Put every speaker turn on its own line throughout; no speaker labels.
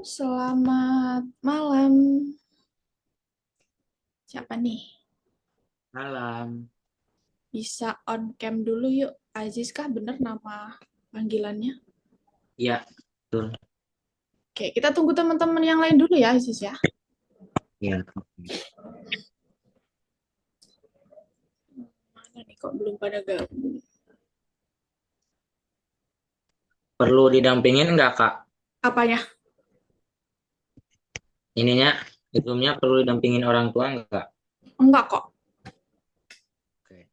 Selamat malam. Siapa nih?
Malam.
Bisa on cam dulu yuk. Aziz kah bener nama panggilannya?
Iya, betul.
Oke, kita tunggu teman-teman yang lain dulu ya, Aziz ya.
Iya, oke.
Mana nih kok belum pada gabung?
Perlu didampingin nggak, Kak?
Apanya?
Ininya, sebelumnya perlu didampingin orang tua nggak?
Enggak kok.
Oke.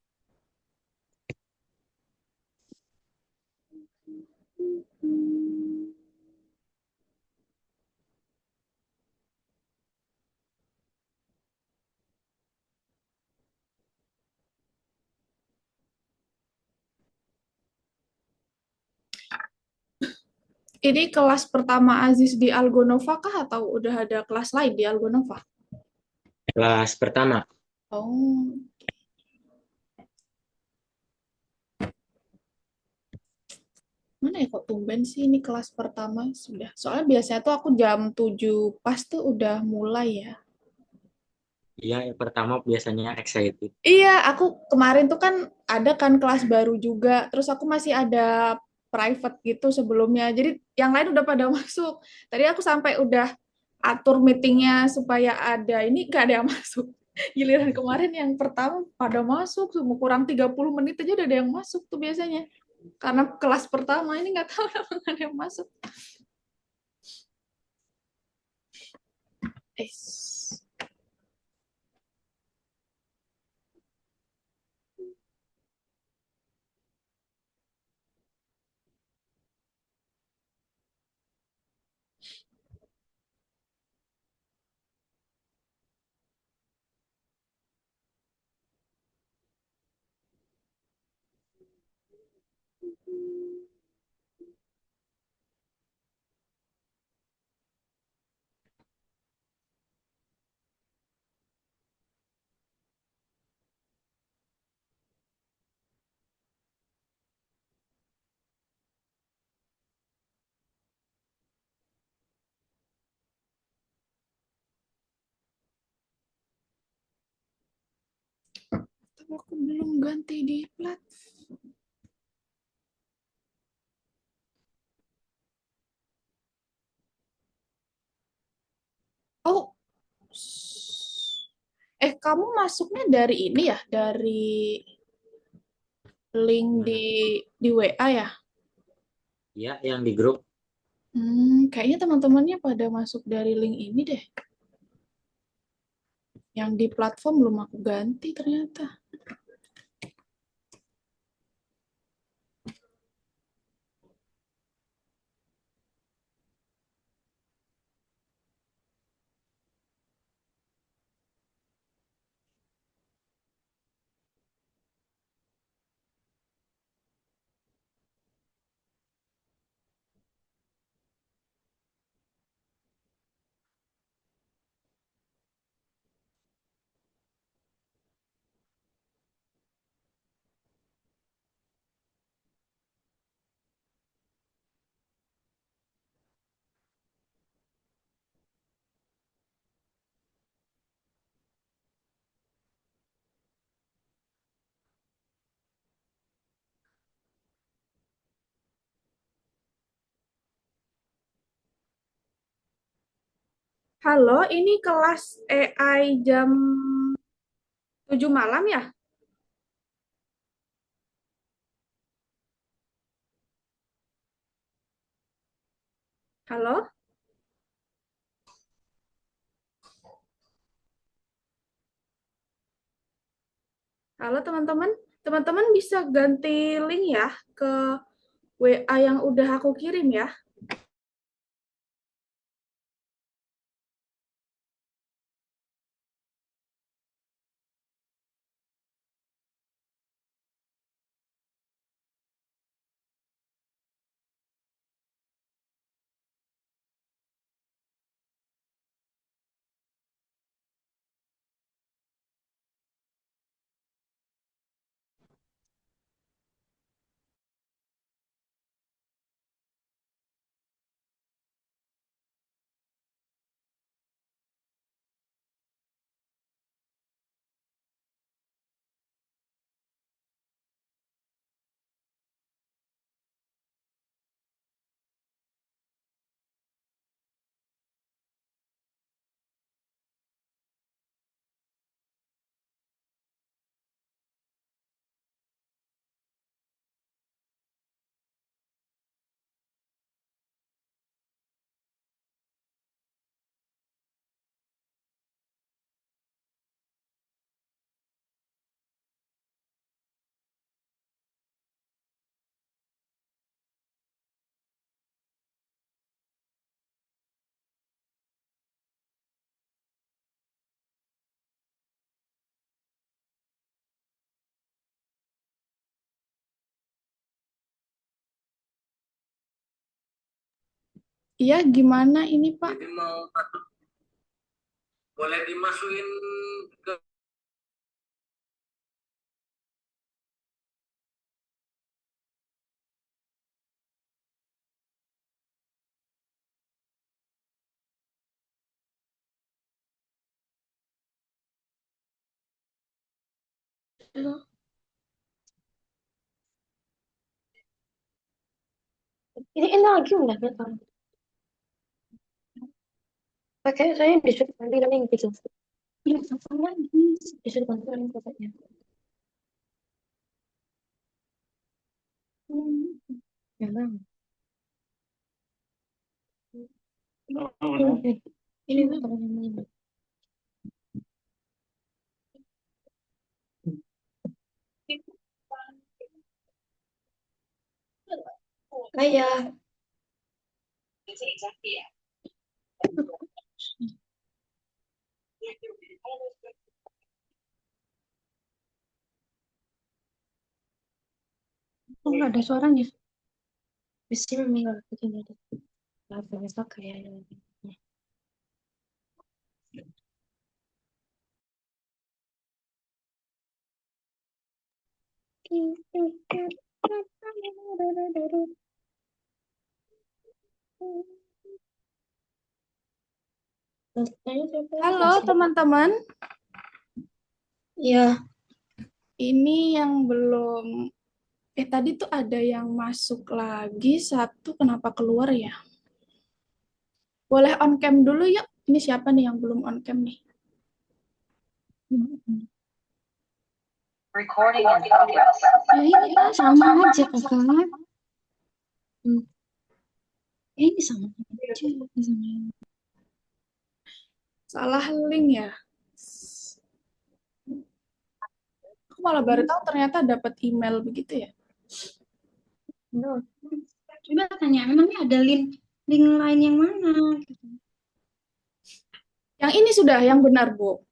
Ini kelas pertama Aziz di Algonova kah atau udah ada kelas lain di Algonova?
Kelas pertama.
Oh, mana ya kok tumben sih ini kelas pertama sudah. Soalnya biasanya tuh aku jam 7 pas tuh udah mulai ya.
Iya, yang pertama biasanya excited.
Iya, aku kemarin tuh kan ada kan kelas baru juga, terus aku masih ada private gitu sebelumnya. Jadi yang lain udah pada masuk. Tadi aku sampai udah atur meetingnya supaya ada ini gak ada yang masuk. Giliran kemarin yang pertama pada masuk, cuma kurang 30 menit aja udah ada yang masuk tuh biasanya. Karena kelas pertama ini nggak tahu kenapa nggak ada yang masuk. Eh, tapi aku belum ganti di platform. Oh, kamu masuknya dari ini ya, dari link di
Gimana?
WA ya?
Iya, yang di grup.
Kayaknya teman-temannya pada masuk dari link ini deh. Yang di platform belum aku ganti ternyata. Halo, ini kelas AI jam 7 malam ya? Halo? Halo teman-teman. Teman-teman bisa ganti link ya ke WA yang udah aku kirim ya. Iya, gimana ini, Pak?
Jadi mau boleh dimasukin ke
Ini lagi udah datang. Pakai saya disuruh ganti link gitu. Iya, sama lagi. Disuruh ganti link katanya. Ya, Bang. Ini tuh kalau yang ini. Kayak nggak ada suaranya. Bisa meninggal itu nggak ada. Apa besok kayaknya.
Halo, teman-teman.
Iya,
Ini yang belum... tadi tuh ada yang masuk lagi, satu kenapa keluar ya? Boleh on cam dulu yuk. Ini siapa nih yang belum on cam nih?
Recording in progress.
ya ini sama aja kakak. Ini sama aja.
Salah link ya. Aku malah baru tahu ternyata dapat email begitu ya.
Coba tanya, emangnya ada link lain yang mana?
Yang ini sudah yang benar, Bu.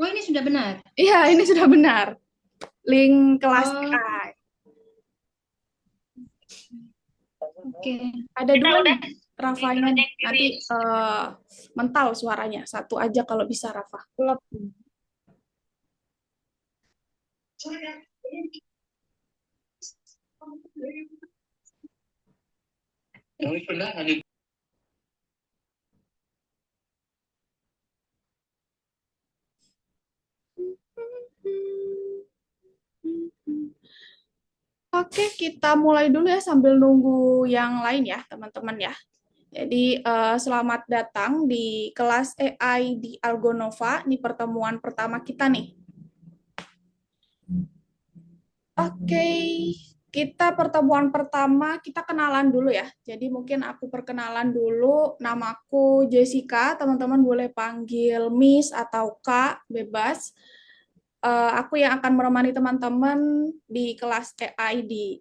Oh, ini sudah benar.
Iya, ini sudah benar. Link kelas
Oh.
AI.
Oke.
Ada dua nih, Rafanya. Nanti mental suaranya. Satu aja kalau bisa, Rafa. Oke, kita mulai dulu ya sambil nunggu yang lain ya, teman-teman ya. Jadi, selamat datang di kelas AI di Algonova. Ini pertemuan pertama kita nih. Oke, kita pertemuan pertama, kita kenalan dulu ya. Jadi mungkin aku perkenalan dulu. Namaku Jessica, teman-teman boleh panggil Miss atau Kak, bebas. Aku yang akan menemani teman-teman di kelas AI di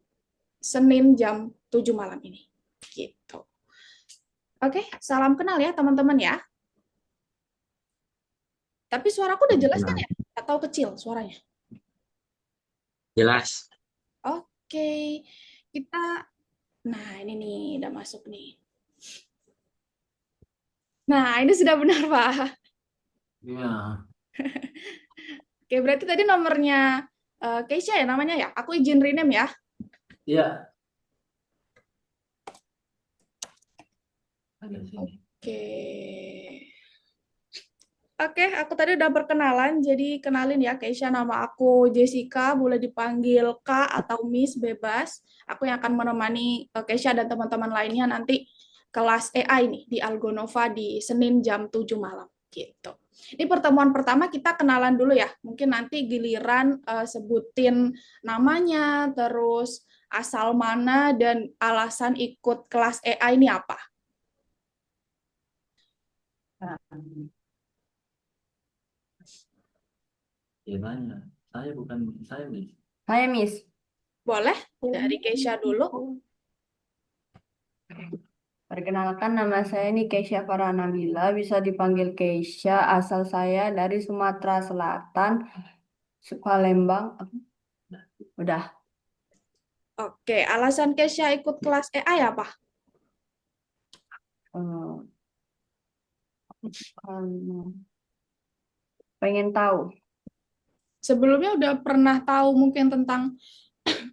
Senin jam 7 malam ini. Gitu. Oke, salam kenal ya teman-teman ya. Tapi suaraku udah jelas kan ya? Atau kecil suaranya?
Jelas.
Oke, kita... Nah, ini nih, udah masuk nih. Nah, ini sudah benar, Pak.
Iya.
Oke, berarti tadi nomornya Keisha ya namanya ya? Aku izin rename ya.
Iya. Ada sini.
Oke. Oke, aku tadi udah perkenalan, jadi kenalin ya Keisha, nama aku Jessica, boleh dipanggil Kak atau Miss bebas. Aku yang akan menemani Keisha dan teman-teman lainnya nanti kelas AI nih di Algonova di Senin jam 7 malam gitu. Ini pertemuan pertama kita kenalan dulu ya. Mungkin nanti giliran sebutin namanya, terus asal mana dan alasan ikut kelas AI ini apa.
Gimana? Saya bukan saya, Miss.
Saya Miss.
Boleh dari Keisha dulu.
Perkenalkan nama saya ini Keisha Farah Nabila, bisa dipanggil Keisha. Asal saya dari Sumatera Selatan, Palembang. Udah.
Oke, alasan Keisha ikut kelas AI apa?
Eh, pengen tahu.
Sebelumnya udah pernah tahu mungkin tentang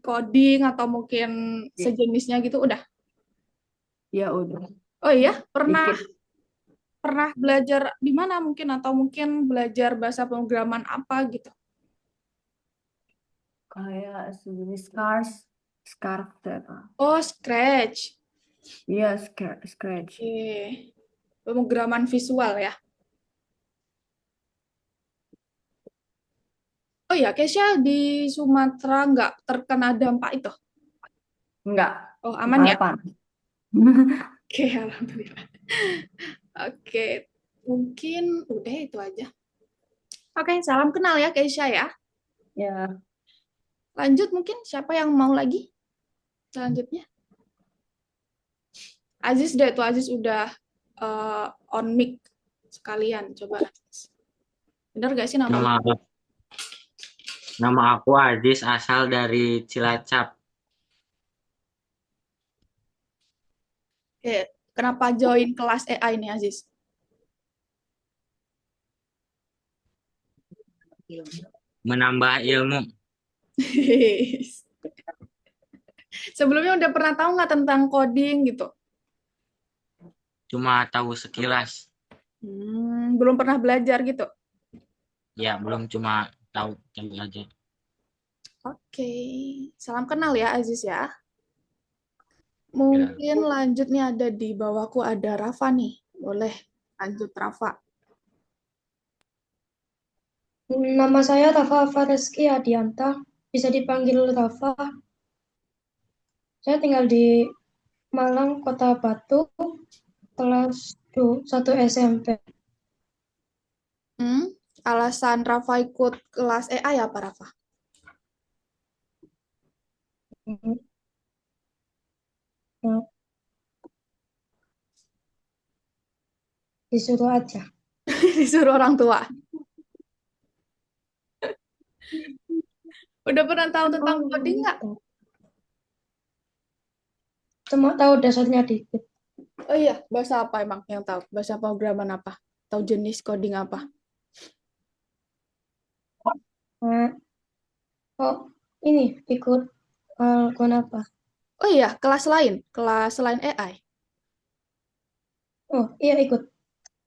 coding atau mungkin sejenisnya gitu udah.
Ya udah,
Oh iya, pernah
dikit.
pernah belajar di mana mungkin atau mungkin belajar bahasa pemrograman apa gitu.
Kayak sejenis Scars, Scarf, apa?
Oh, Scratch.
Iya, Scratch.
Oke. Pemrograman visual ya. Oh iya, Kesha di Sumatera nggak terkena dampak itu.
Enggak,
Oh, aman ya?
malah panas.
Oke, alhamdulillah. Oke, mungkin udah itu aja. Oke, salam kenal ya Kesha ya.
Ya,
Lanjut mungkin siapa yang mau lagi selanjutnya? Aziz deh tuh Aziz udah on mic sekalian coba Aziz. Bener gak sih nama lu?
Nama nama aku Adis, asal dari Cilacap.
Oke, kenapa join kelas AI nih Aziz?
Menambah ilmu.
Sebelumnya udah pernah tahu nggak tentang coding gitu?
Cuma tahu sekilas.
Belum pernah belajar gitu.
Ya, belum, cuma tahu aja.
Oke, salam kenal ya Aziz ya.
Ya.
Mungkin lanjut nih ada di bawahku ada Rafa nih. Boleh lanjut Rafa.
Nama saya Rafa Fareski Adianta, bisa dipanggil Rafa. Saya tinggal di Malang, Kota Batu, kelas 1 SMP.
Alasan Rafa ikut kelas AI apa Rafa?
Hmm, nah, disuruh aja.
Disuruh orang tua. Udah pernah tahu tentang coding nggak?
Cuma tahu dasarnya dikit.
Oh iya, bahasa apa emang yang tahu? Bahasa pemrograman apa? Tahu jenis coding apa?
Nah, kok ini ikut apa?
Oh iya, kelas lain AI.
Oh iya ikut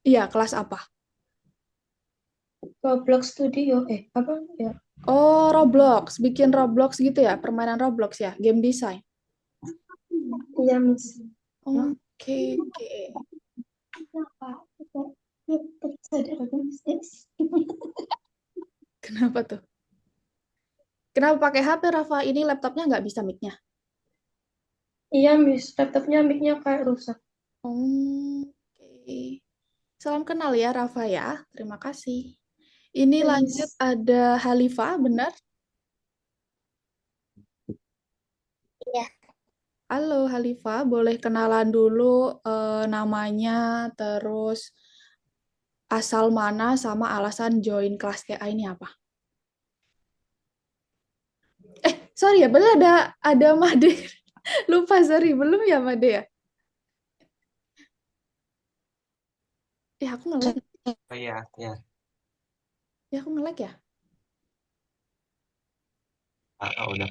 Iya, kelas apa?
Roblox Studio. Apa ya?
Oh, Roblox. Bikin Roblox gitu ya, permainan Roblox ya, game design.
Iya Miss.
Oke, oke. Kenapa tuh? Kenapa pakai HP, Rafa? Ini laptopnya nggak bisa mic-nya.
Iya Miss, laptopnya mic-nya kayak rusak.
Oke. Salam kenal ya, Rafa ya. Terima kasih. Ini
Iya,
lanjut
Miss.
ada Halifa, benar?
Iya.
Halo Halifa, boleh kenalan dulu namanya, terus asal mana sama alasan join kelas TA ini apa? Sorry ya, belum ada Made. Lupa, sorry, belum ya Made ya? Aku nge-lag.
Oh iya, ya.
Aku nge-lag ya?
Udah.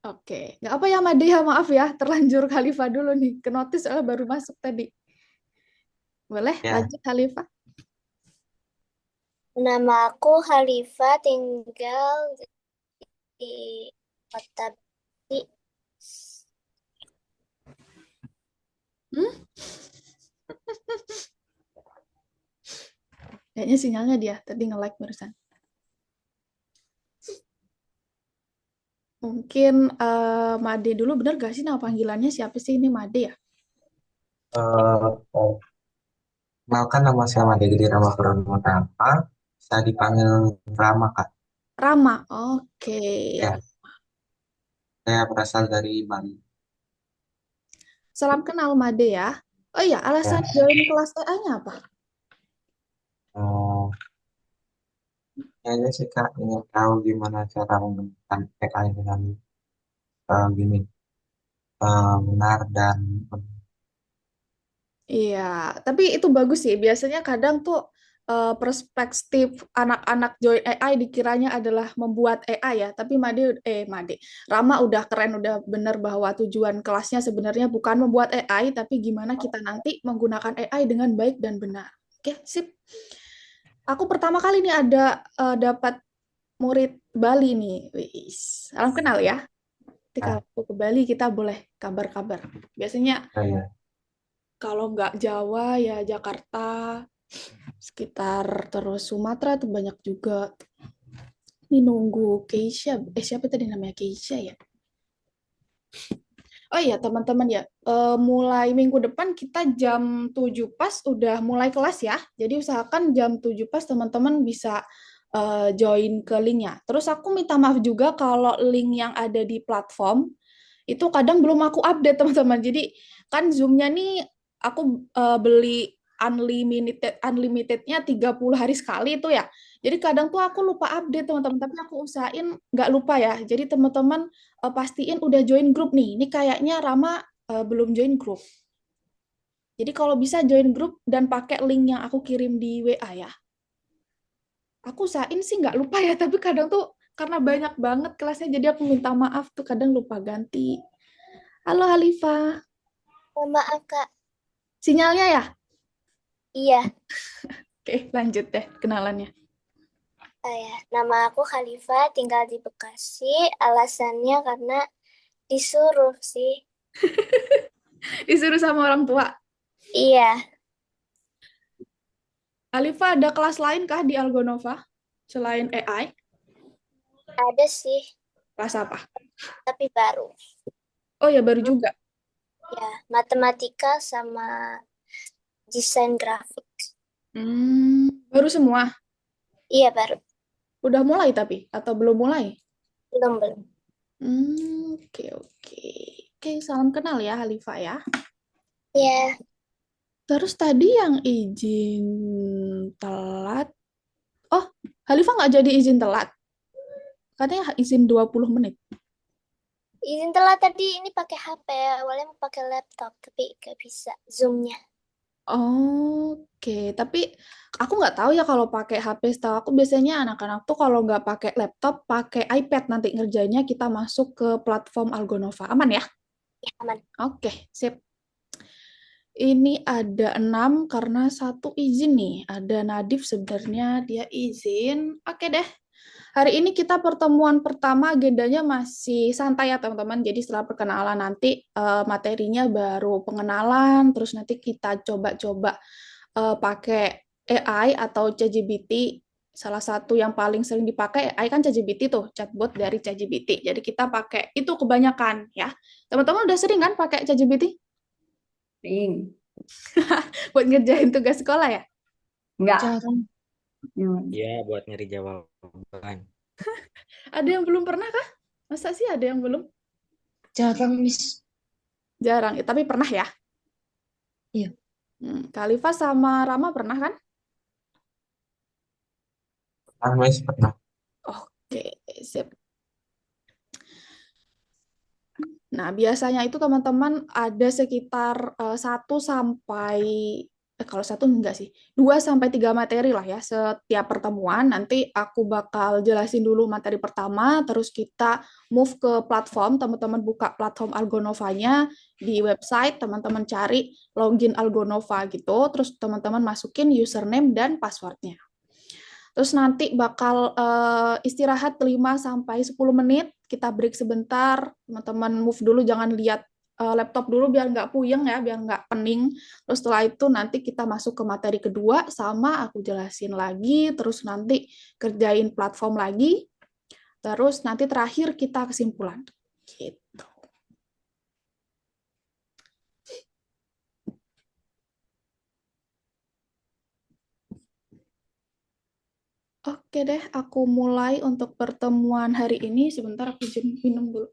Oke, nggak apa ya Made ya, maaf ya, terlanjur Halifa dulu nih. Ke notis soalnya baru masuk tadi. Boleh
Ya.
lanjut Halifa?
Nama aku Halifa, tinggal di Kota Bekasi.
Hmm? Kayaknya sinyalnya dia tadi nge-lag barusan. Mungkin Made dulu, bener gak sih nama panggilannya siapa sih ini Made ya?
Oh, kenalkan nama saya Made Gede Rama Purnama. Saya dipanggil Rama, Kak.
Rama, oke.
Ya, saya berasal dari Bali.
Salam kenal Made ya. Oh iya,
Ya,
alasan join kelas TA-nya apa?
oh, kayaknya sih Kak ingin tahu gimana cara menggunakan AI dengan gini, benar dan
Iya, tapi itu bagus sih. Biasanya kadang tuh perspektif anak-anak join AI dikiranya adalah membuat AI ya, tapi Rama udah keren, udah bener bahwa tujuan kelasnya sebenarnya bukan membuat AI, tapi gimana kita nanti menggunakan AI dengan baik dan benar. Oke, sip. Aku pertama kali nih ada dapat murid Bali nih. Wis, salam kenal ya. Nanti kalau
Nah,
aku ke Bali kita boleh kabar-kabar. Biasanya
saya
kalau nggak Jawa ya Jakarta, sekitar terus Sumatera tuh banyak juga. Ini nunggu Keisha. Siapa tadi namanya Keisha ya? Oh iya teman-teman ya, mulai minggu depan kita jam 7 pas udah mulai kelas ya. Jadi usahakan jam 7 pas teman-teman bisa join ke linknya. Terus aku minta maaf juga kalau link yang ada di platform itu kadang belum aku update teman-teman. Jadi kan Zoom-nya nih aku beli unlimitednya 30 hari sekali itu ya. Jadi kadang tuh aku lupa update teman-teman, tapi aku usahain nggak lupa ya. Jadi teman-teman pastiin udah join grup nih. Ini kayaknya Rama belum join grup. Jadi kalau bisa join grup dan pakai link yang aku kirim di WA ya. Aku usahain sih nggak lupa ya, tapi kadang tuh karena banyak banget kelasnya, jadi aku minta maaf tuh kadang lupa ganti. Halo Halifa,
Maaf, Kak.
sinyalnya ya?
Iya,
Oke, lanjut deh kenalannya.
nama aku Khalifah, tinggal di Bekasi. Alasannya karena disuruh sih.
Disuruh sama orang tua.
Iya,
Halifa ada kelas lain kah di Algonova selain AI?
ada sih,
Kelas apa?
tapi baru.
Oh ya baru juga.
Ya, matematika sama desain grafik.
Baru semua.
Iya, baru.
Udah mulai tapi atau belum mulai?
Belum.
Oke oke. Oke, salam kenal ya Halifa ya.
Ya,
Terus tadi yang izin telat. Oh, Halifa nggak jadi izin telat. Katanya izin 20 menit.
izin telat tadi ini pakai HP. Awalnya mau pakai laptop, tapi gak bisa. Zoom-nya.
Oke, tapi aku nggak tahu ya kalau pakai HP. Setahu aku biasanya anak-anak tuh kalau nggak pakai laptop, pakai iPad nanti ngerjainnya kita masuk ke platform Algonova. Aman ya?
Ya, aman.
Oke, sip. Ini ada 6 karena satu izin nih. Ada Nadif sebenarnya dia izin. Oke deh. Hari ini kita pertemuan pertama agendanya masih santai ya teman-teman. Jadi setelah perkenalan nanti materinya baru pengenalan. Terus nanti kita coba-coba pakai AI atau ChatGPT. Salah satu yang paling sering dipakai AI kan ChatGPT tuh, chatbot dari ChatGPT. Jadi kita pakai itu kebanyakan ya. Teman-teman udah sering kan pakai ChatGPT
Ring.
buat ngerjain tugas sekolah ya?
Enggak.
Jarang,
Hmm.
Ya, buat nyari jawaban.
Ada yang belum pernah kah? Masa sih ada yang belum?
jarang, Miss.
Jarang, tapi pernah ya?
Iya.
Khalifa sama Rama pernah kan?
Miss pernah.
Oke, sip. Nah, biasanya itu teman-teman ada sekitar 1 sampai kalau satu enggak sih, 2 sampai 3 materi lah ya setiap pertemuan. Nanti aku bakal jelasin dulu materi pertama, terus kita move ke platform. Teman-teman buka platform Algonovanya di website, teman-teman cari login Algonova gitu, terus teman-teman masukin username dan passwordnya. Terus nanti bakal istirahat 5 sampai 10 menit, kita break sebentar, teman-teman move dulu, jangan lihat laptop dulu biar nggak puyeng ya, biar nggak pening. Terus setelah itu nanti kita masuk ke materi kedua, sama aku jelasin lagi, terus nanti kerjain platform lagi, terus nanti terakhir kita kesimpulan. Gitu. Oke deh, aku mulai untuk pertemuan hari ini. Sebentar aku minum dulu.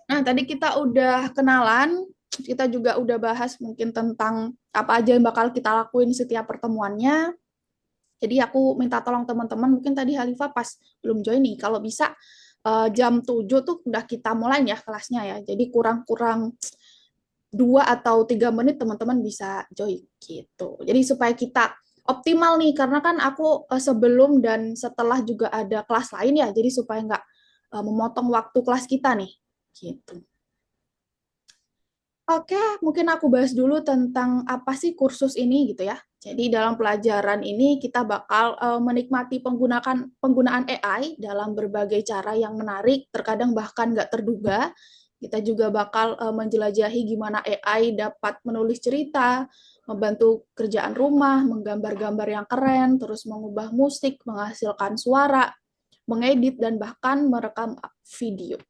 Nah, tadi kita udah kenalan, kita juga udah bahas mungkin tentang apa aja yang bakal kita lakuin setiap pertemuannya. Jadi aku minta tolong teman-teman, mungkin tadi Halifa pas belum join nih, kalau bisa jam 7 tuh udah kita mulai ya kelasnya ya. Jadi kurang-kurang 2 atau 3 menit teman-teman bisa join gitu. Jadi supaya kita optimal nih, karena kan aku sebelum dan setelah juga ada kelas lain ya, jadi supaya nggak memotong waktu kelas kita nih gitu. Oke, mungkin aku bahas dulu tentang apa sih kursus ini gitu ya. Jadi dalam pelajaran ini kita bakal menikmati penggunaan AI dalam berbagai cara yang menarik, terkadang bahkan nggak terduga. Kita juga bakal menjelajahi gimana AI dapat menulis cerita, membantu kerjaan rumah, menggambar-gambar yang keren, terus mengubah musik, menghasilkan suara, mengedit, dan bahkan merekam video.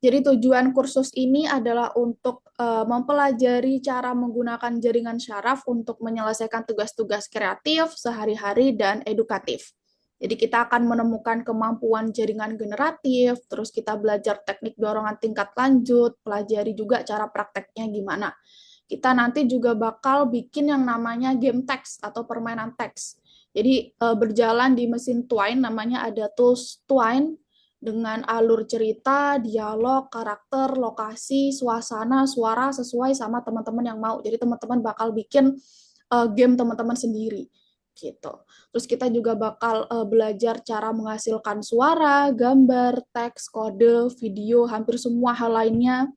Jadi tujuan kursus ini adalah untuk mempelajari cara menggunakan jaringan syaraf untuk menyelesaikan tugas-tugas kreatif sehari-hari dan edukatif. Jadi kita akan menemukan kemampuan jaringan generatif, terus kita belajar teknik dorongan tingkat lanjut, pelajari juga cara prakteknya gimana. Kita nanti juga bakal bikin yang namanya game text atau permainan teks. Jadi berjalan di mesin Twine, namanya ada tools Twine, dengan alur cerita, dialog, karakter, lokasi, suasana, suara sesuai sama teman-teman yang mau. Jadi teman-teman bakal bikin game teman-teman sendiri gitu. Terus kita juga bakal belajar cara menghasilkan suara, gambar, teks, kode, video, hampir semua hal lainnya.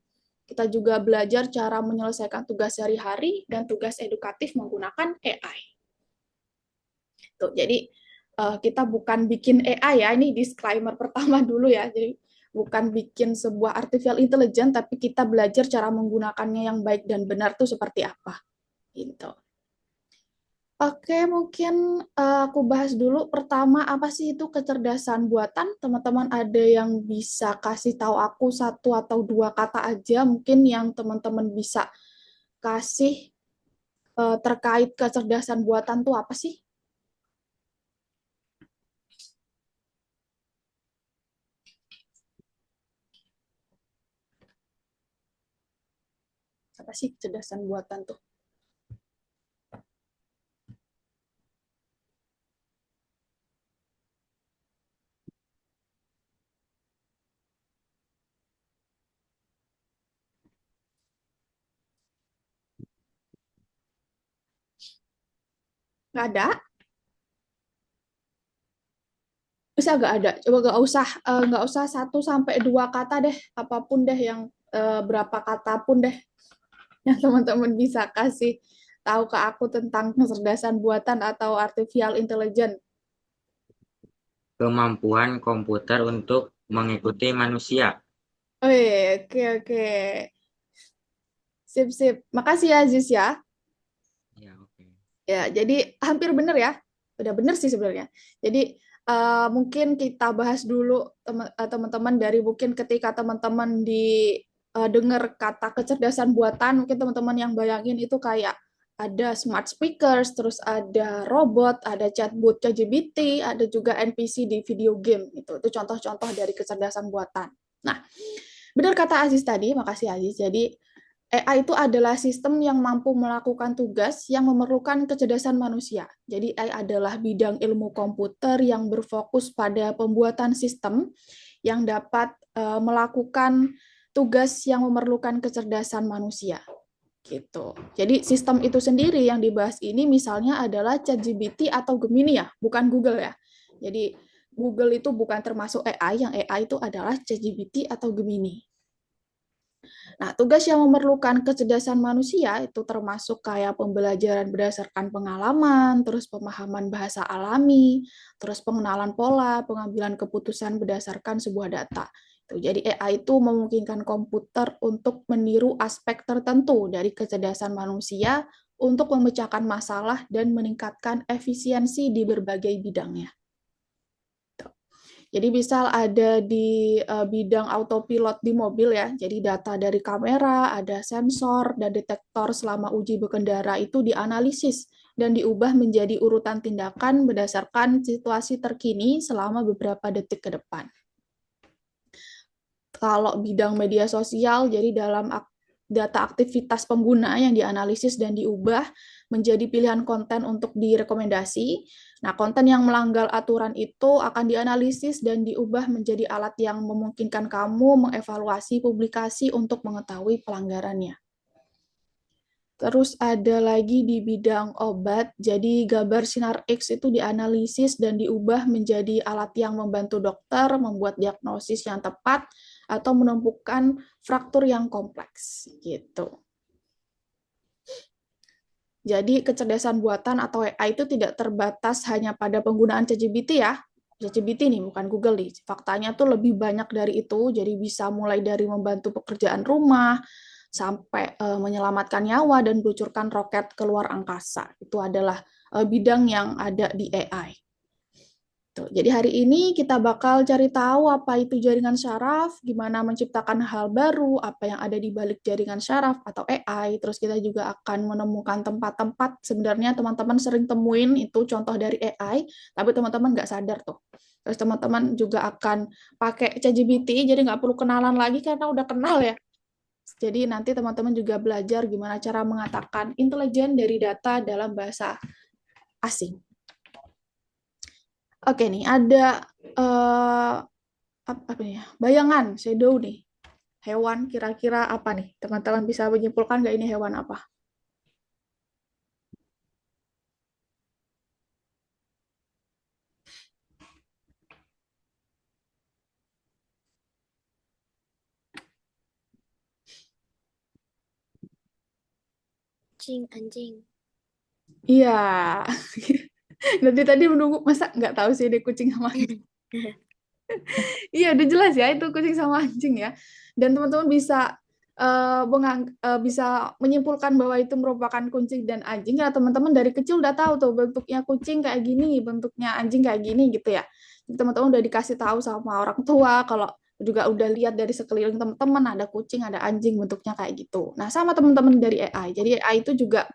Kita juga belajar cara menyelesaikan tugas sehari-hari dan tugas edukatif menggunakan AI. Tuh, jadi kita bukan bikin AI ya, ini disclaimer pertama dulu ya. Jadi bukan bikin sebuah artificial intelligence, tapi kita belajar cara menggunakannya yang baik dan benar tuh seperti apa. Gitu. Oke, mungkin aku bahas dulu. Pertama, apa sih itu kecerdasan buatan? Teman-teman ada yang bisa kasih tahu aku 1 atau 2 kata aja, mungkin yang teman-teman bisa kasih terkait kecerdasan buatan tuh apa sih? Apa sih kecerdasan buatan tuh? Nggak ada? Bisa nggak ada? Coba nggak usah 1 sampai 2 kata deh, apapun deh yang berapa kata pun deh yang teman-teman bisa kasih tahu ke aku tentang kecerdasan buatan atau artificial intelligence.
Kemampuan komputer untuk mengikuti manusia.
Oke, oke. Sip, sip. Makasih ya, Aziz ya.
Ya, oke.
Ya, jadi hampir benar ya. Udah benar sih sebenarnya. Jadi mungkin kita bahas dulu teman-teman dari mungkin ketika teman-teman dengar kata kecerdasan buatan, mungkin teman-teman yang bayangin itu kayak ada smart speakers, terus ada robot, ada chatbot ChatGPT, ada juga NPC di video game. Itu contoh-contoh dari kecerdasan buatan. Nah, benar kata Aziz tadi, makasih Aziz. Jadi AI itu adalah sistem yang mampu melakukan tugas yang memerlukan kecerdasan manusia. Jadi AI adalah bidang ilmu komputer yang berfokus pada pembuatan sistem yang dapat melakukan tugas yang memerlukan kecerdasan manusia. Gitu. Jadi sistem itu sendiri yang dibahas ini misalnya adalah ChatGPT atau Gemini ya, bukan Google ya. Jadi Google itu bukan termasuk AI, yang AI itu adalah ChatGPT atau Gemini. Nah, tugas yang memerlukan kecerdasan manusia itu termasuk kayak pembelajaran berdasarkan pengalaman, terus pemahaman bahasa alami, terus pengenalan pola, pengambilan keputusan berdasarkan sebuah data. Jadi AI itu memungkinkan komputer untuk meniru aspek tertentu dari kecerdasan manusia untuk memecahkan masalah dan meningkatkan efisiensi di berbagai bidangnya. Jadi misal ada di bidang autopilot di mobil ya, jadi data dari kamera, ada sensor, dan detektor selama uji berkendara itu dianalisis dan diubah menjadi urutan tindakan berdasarkan situasi terkini selama beberapa detik ke depan. Kalau bidang media sosial, jadi dalam data aktivitas pengguna yang dianalisis dan diubah menjadi pilihan konten untuk direkomendasi. Nah, konten yang melanggar aturan itu akan dianalisis dan diubah menjadi alat yang memungkinkan kamu mengevaluasi publikasi untuk mengetahui pelanggarannya. Terus ada lagi di bidang obat, jadi gambar sinar X itu dianalisis dan diubah menjadi alat yang membantu dokter membuat diagnosis yang tepat atau menemukan fraktur yang kompleks gitu. Jadi kecerdasan buatan atau AI itu tidak terbatas hanya pada penggunaan ChatGPT ya. ChatGPT nih, bukan Google nih. Faktanya tuh lebih banyak dari itu, jadi bisa mulai dari membantu pekerjaan rumah, sampai menyelamatkan nyawa dan meluncurkan roket keluar angkasa. Itu adalah bidang yang ada di AI. Tuh, jadi hari ini kita bakal cari tahu apa itu jaringan syaraf, gimana menciptakan hal baru, apa yang ada di balik jaringan syaraf atau AI. Terus kita juga akan menemukan tempat-tempat sebenarnya teman-teman sering temuin itu contoh dari AI, tapi teman-teman nggak sadar tuh. Terus teman-teman juga akan pakai ChatGPT, jadi nggak perlu kenalan lagi karena udah kenal ya. Jadi nanti teman-teman juga belajar gimana cara mengatakan intelijen dari data dalam bahasa asing. Oke nih, ada apa nih ya? Bayangan, shadow nih. Hewan kira-kira apa nih? Teman-teman bisa menyimpulkan nggak ini hewan apa?
Anjing.
Iya. Nanti tadi menunggu, masa nggak tahu sih ini kucing sama anjing? Iya, udah jelas ya itu kucing sama anjing ya. Dan teman-teman bisa bisa menyimpulkan bahwa itu merupakan kucing dan anjing ya teman-teman dari kecil udah tahu tuh bentuknya kucing kayak gini, bentuknya anjing kayak gini gitu ya. Teman-teman udah dikasih tahu sama orang tua kalau juga udah lihat dari sekeliling teman-teman ada kucing, ada anjing bentuknya kayak gitu. Nah, sama teman-teman dari AI. Jadi AI itu juga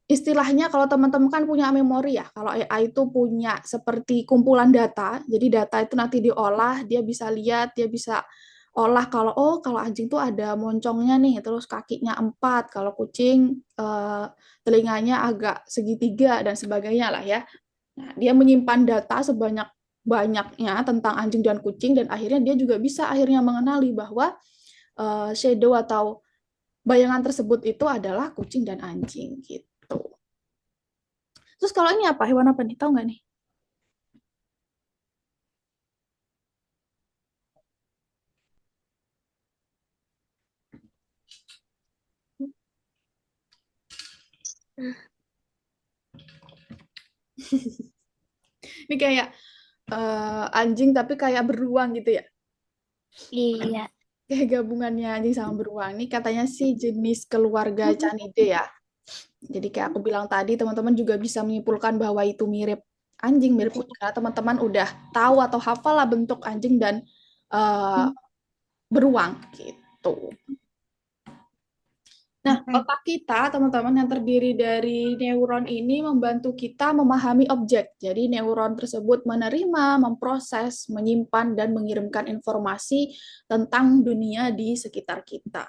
istilahnya kalau teman-teman kan punya memori ya, kalau AI itu punya seperti kumpulan data, jadi data itu nanti diolah, dia bisa lihat, dia bisa olah kalau kalau anjing tuh ada moncongnya nih, terus kakinya 4, kalau kucing telinganya agak segitiga dan sebagainya lah ya. Nah, dia menyimpan data sebanyak-banyaknya tentang anjing dan kucing dan akhirnya dia juga bisa akhirnya mengenali bahwa shadow atau bayangan tersebut itu adalah kucing dan anjing gitu. Terus kalau ini apa? Hewan apa nih? Tahu nggak nih? Ini kayak anjing tapi kayak beruang gitu ya.
Iya.
Kayak gabungannya anjing sama beruang. Ini katanya sih jenis keluarga Canidae ya. Jadi kayak aku bilang tadi, teman-teman juga bisa menyimpulkan bahwa itu mirip anjing, mirip kucing. Karena teman-teman udah tahu atau hafal lah bentuk anjing dan beruang gitu. Nah, otak kita, teman-teman, yang terdiri dari neuron ini membantu kita memahami objek. Jadi, neuron tersebut menerima, memproses, menyimpan, dan mengirimkan informasi tentang dunia di sekitar kita.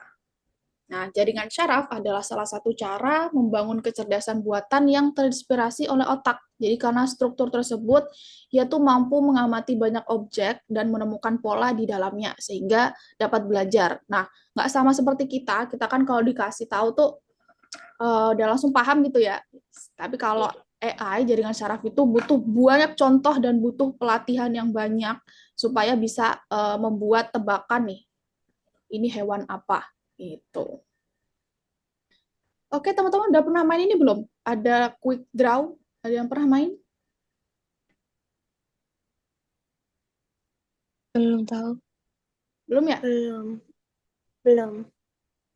Nah, jaringan syaraf adalah salah satu cara membangun kecerdasan buatan yang terinspirasi oleh otak. Jadi karena struktur tersebut, ia tuh mampu mengamati banyak objek dan menemukan pola di dalamnya, sehingga dapat belajar. Nah, nggak sama seperti kita kan kalau dikasih tahu tuh udah langsung paham gitu ya. Tapi kalau AI, jaringan syaraf itu butuh banyak contoh dan butuh pelatihan yang banyak supaya bisa membuat tebakan nih, ini hewan apa gitu. Oke, teman-teman udah pernah main ini belum? Ada quick draw? Ada yang pernah main?
Belum tahu.
Belum ya?
Belum.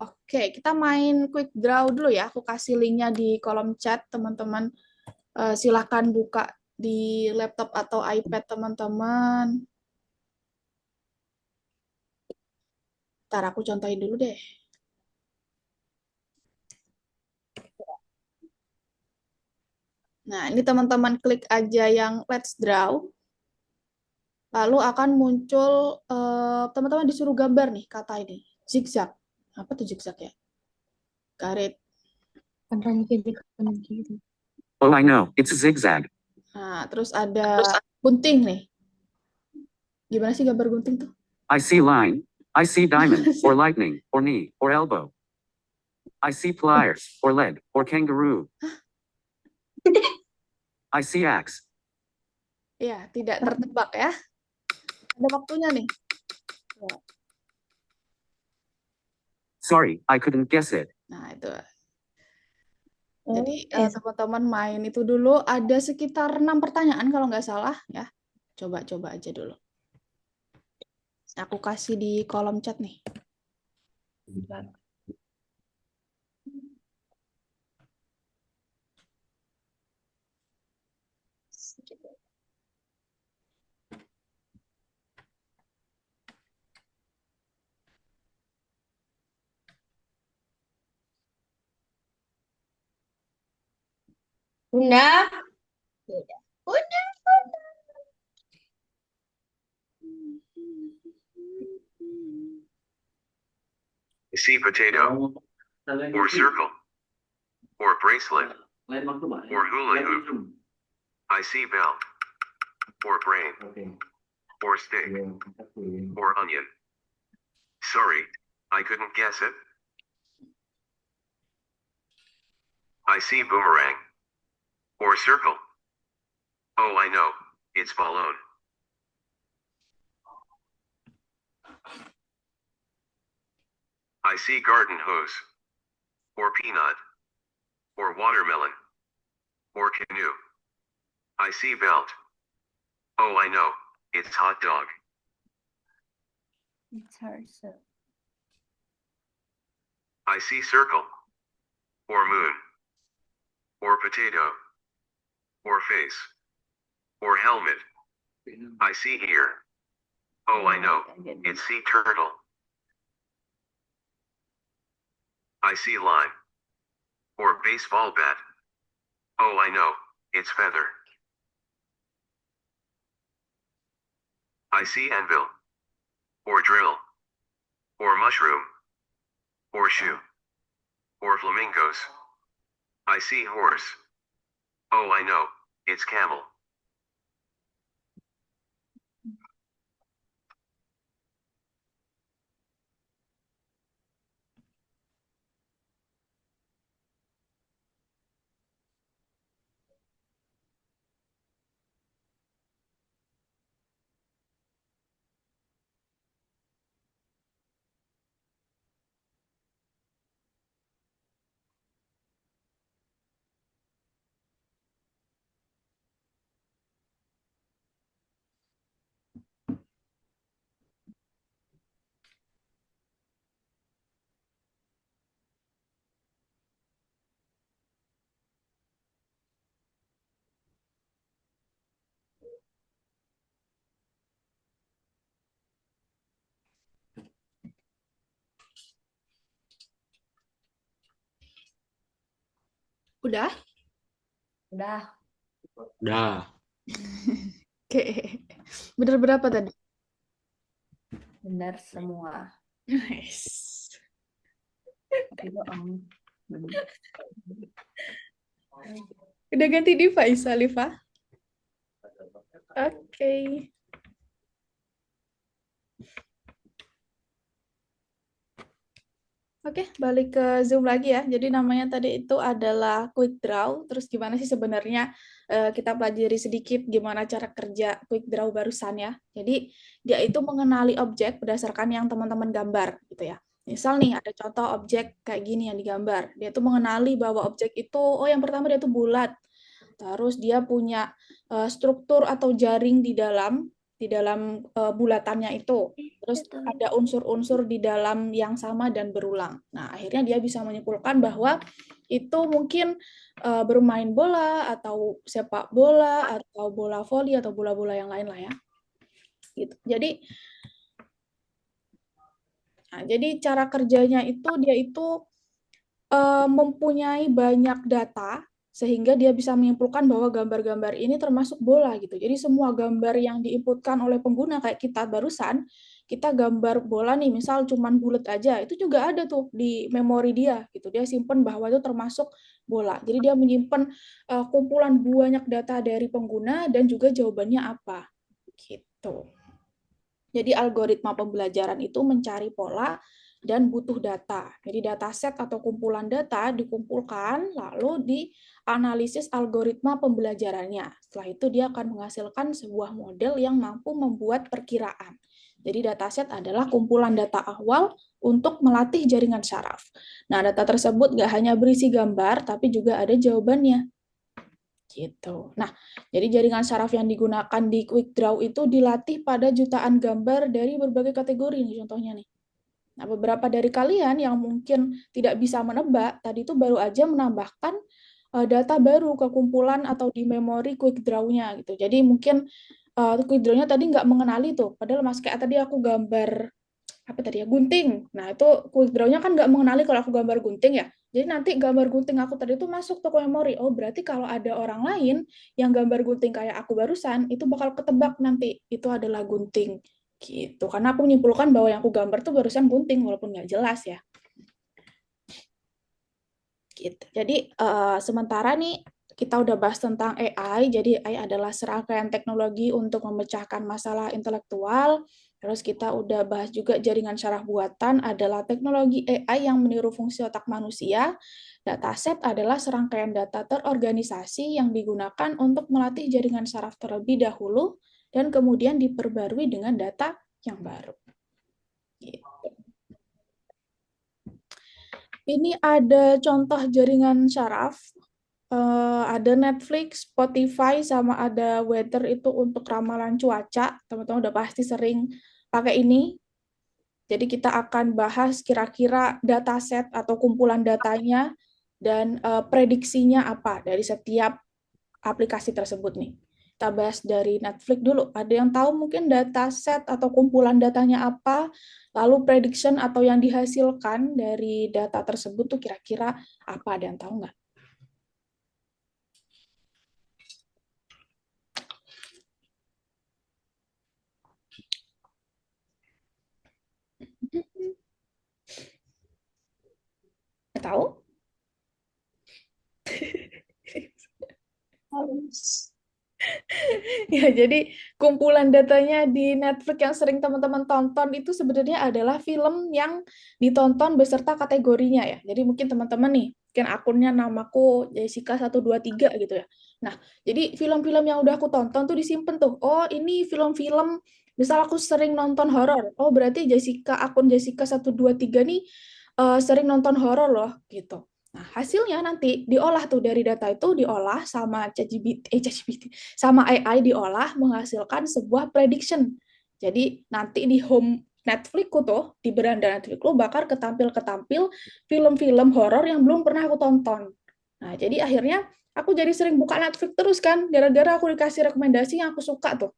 Oke, kita main quick draw dulu ya. Aku kasih linknya di kolom chat, teman-teman. Silahkan buka di laptop atau iPad teman-teman. Ntar aku contohin dulu deh. Nah, ini teman-teman klik aja yang let's draw. Lalu akan muncul, teman-teman disuruh gambar nih kata ini. Zigzag. Apa tuh zigzag ya? Garet.
Kanan kiri kanan kiri.
Oh, I know. It's a zigzag.
Nah, terus ada gunting nih. Gimana sih gambar gunting tuh?
I see line. I see diamond, or lightning, or knee, or elbow. I see pliers, or leg, or kangaroo. I see axe.
Ya, tidak tertebak ya. Ada waktunya nih. Ya.
Sorry, I couldn't guess it.
Nah, itu.
Oh,
Jadi teman-teman main itu dulu ada sekitar 6 pertanyaan kalau nggak salah ya. Coba-coba aja dulu. Aku kasih di kolom chat nih.
Bunda,
Udah.
I see potato, or circle, or bracelet,
Lain waktu, Pak.
or hula
Lain
hoop.
Zoom.
I see belt, or brain,
Oke.
or stick,
Iya, oke.
or onion. Sorry, I couldn't guess it. I see boomerang, or circle. Oh, I know, it's balloon. I see garden hose, or peanut, or watermelon, or canoe. I see belt. Oh, I know, it's hot dog.
It's hard, so.
I see circle, or moon, or potato, or face, or helmet. I see ear. Oh, I know, it's sea turtle. I see line, or baseball bat. Oh, I know, it's feather. I see anvil, or drill, or mushroom, or shoe, or flamingos. I see horse. Oh, I know, it's camel.
Udah?
Udah,
Udah.
Oke. Bener berapa tadi?
benar semua.
Nice.
Tapi bohong.
Udah ganti device, Alifa? Oke. Oke, balik ke Zoom lagi ya. Jadi namanya tadi itu adalah quick draw. Terus gimana sih sebenarnya kita pelajari sedikit gimana cara kerja quick draw barusan ya. Jadi dia itu mengenali objek berdasarkan yang teman-teman gambar gitu ya. Misal nih ada contoh objek kayak gini yang digambar. Dia tuh mengenali bahwa objek itu, oh yang pertama dia tuh bulat. Terus dia punya struktur atau jaring di dalam bulatannya itu. Terus ada unsur-unsur di dalam yang sama dan berulang. Nah, akhirnya dia bisa menyimpulkan bahwa itu mungkin bermain bola atau sepak bola atau bola voli atau bola-bola yang lain lah ya. Gitu. Jadi cara kerjanya itu dia itu mempunyai banyak data sehingga dia bisa menyimpulkan bahwa gambar-gambar ini termasuk bola gitu. Jadi semua gambar yang diinputkan oleh pengguna kayak kita barusan, kita gambar bola nih, misal cuman bulat aja, itu juga ada tuh di memori dia gitu. Dia simpen bahwa itu termasuk bola. Jadi dia menyimpan kumpulan banyak data dari pengguna dan juga jawabannya apa gitu. Jadi algoritma pembelajaran itu mencari pola dan butuh data. Jadi dataset atau kumpulan data dikumpulkan lalu dianalisis algoritma pembelajarannya. Setelah itu dia akan menghasilkan sebuah model yang mampu membuat perkiraan. Jadi dataset adalah kumpulan data awal untuk melatih jaringan saraf. Nah, data tersebut nggak hanya berisi gambar, tapi juga ada jawabannya. Gitu. Nah, jadi jaringan saraf yang digunakan di Quick Draw itu dilatih pada jutaan gambar dari berbagai kategori nih contohnya nih. Nah, beberapa dari kalian yang mungkin tidak bisa menebak, tadi itu baru aja menambahkan data baru ke kumpulan atau di memori Quick Draw-nya gitu. Jadi mungkin Quick Draw-nya tadi nggak mengenali tuh, padahal mas kayak tadi aku gambar apa tadi ya, gunting. Nah, itu Quick Draw-nya kan nggak mengenali kalau aku gambar gunting ya. Jadi nanti gambar gunting aku tadi itu masuk ke memori. Oh, berarti kalau ada orang lain yang gambar gunting kayak aku barusan, itu bakal ketebak nanti itu adalah gunting gitu. Karena aku menyimpulkan bahwa yang aku gambar tuh barusan gunting walaupun nggak jelas ya. Gitu. Jadi sementara nih kita udah bahas tentang AI. Jadi AI adalah serangkaian teknologi untuk memecahkan masalah intelektual. Terus kita udah bahas juga jaringan saraf buatan adalah teknologi AI yang meniru fungsi otak manusia. Dataset adalah serangkaian data terorganisasi yang digunakan untuk melatih jaringan saraf terlebih dahulu dan kemudian diperbarui dengan data yang baru. Gitu. Ini ada contoh jaringan saraf. Ada Netflix, Spotify, sama ada Weather itu untuk ramalan cuaca. Teman-teman udah pasti sering pakai ini. Jadi kita akan bahas kira-kira dataset atau kumpulan datanya dan prediksinya apa dari setiap aplikasi tersebut nih. Kita bahas dari Netflix dulu. Ada yang tahu mungkin dataset atau kumpulan datanya apa? Lalu prediction atau yang dihasilkan dari data tersebut tuh kira-kira apa? Ada yang tahu nggak? Nggak tahu? Ya, jadi kumpulan datanya di Netflix yang sering teman-teman tonton itu sebenarnya adalah film yang ditonton beserta kategorinya ya. Jadi mungkin teman-teman nih, mungkin akunnya namaku Jessica 123 gitu ya. Nah, jadi film-film yang udah aku tonton tuh disimpan tuh. Oh, ini film-film, misal aku sering nonton horor. Oh, berarti akun Jessica 123 nih sering nonton horor loh gitu. Nah, hasilnya nanti diolah tuh dari data itu diolah sama ChatGPT, sama AI diolah menghasilkan sebuah prediction. Jadi nanti di home Netflixku tuh, di beranda Netflixku bakal ketampil film-film horor yang belum pernah aku tonton. Nah, jadi akhirnya aku jadi sering buka Netflix terus kan, gara-gara aku dikasih rekomendasi yang aku suka tuh.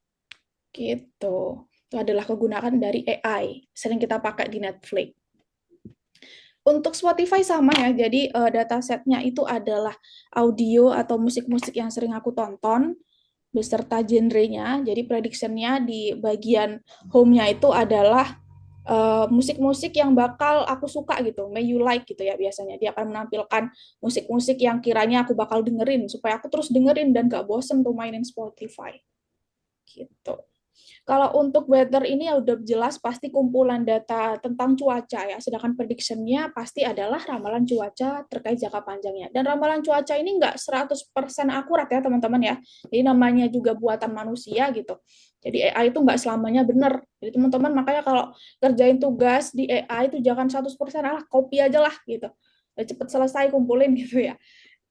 Gitu. Itu adalah kegunaan dari AI, sering kita pakai di Netflix. Untuk Spotify sama ya, jadi datasetnya itu adalah audio atau musik-musik yang sering aku tonton, beserta genrenya. Jadi prediksinya di bagian home-nya itu adalah musik-musik yang bakal aku suka gitu, may you like gitu ya biasanya. Dia akan menampilkan musik-musik yang kiranya aku bakal dengerin, supaya aku terus dengerin dan gak bosen tuh mainin Spotify. Gitu. Kalau untuk weather ini ya udah jelas pasti kumpulan data tentang cuaca ya, sedangkan prediction-nya pasti adalah ramalan cuaca terkait jangka panjangnya. Dan ramalan cuaca ini nggak 100% akurat ya teman-teman ya, jadi namanya juga buatan manusia gitu. Jadi AI itu nggak selamanya benar. Jadi teman-teman makanya kalau kerjain tugas di AI itu jangan 100% copy aja lah gitu. Cepet selesai kumpulin gitu ya.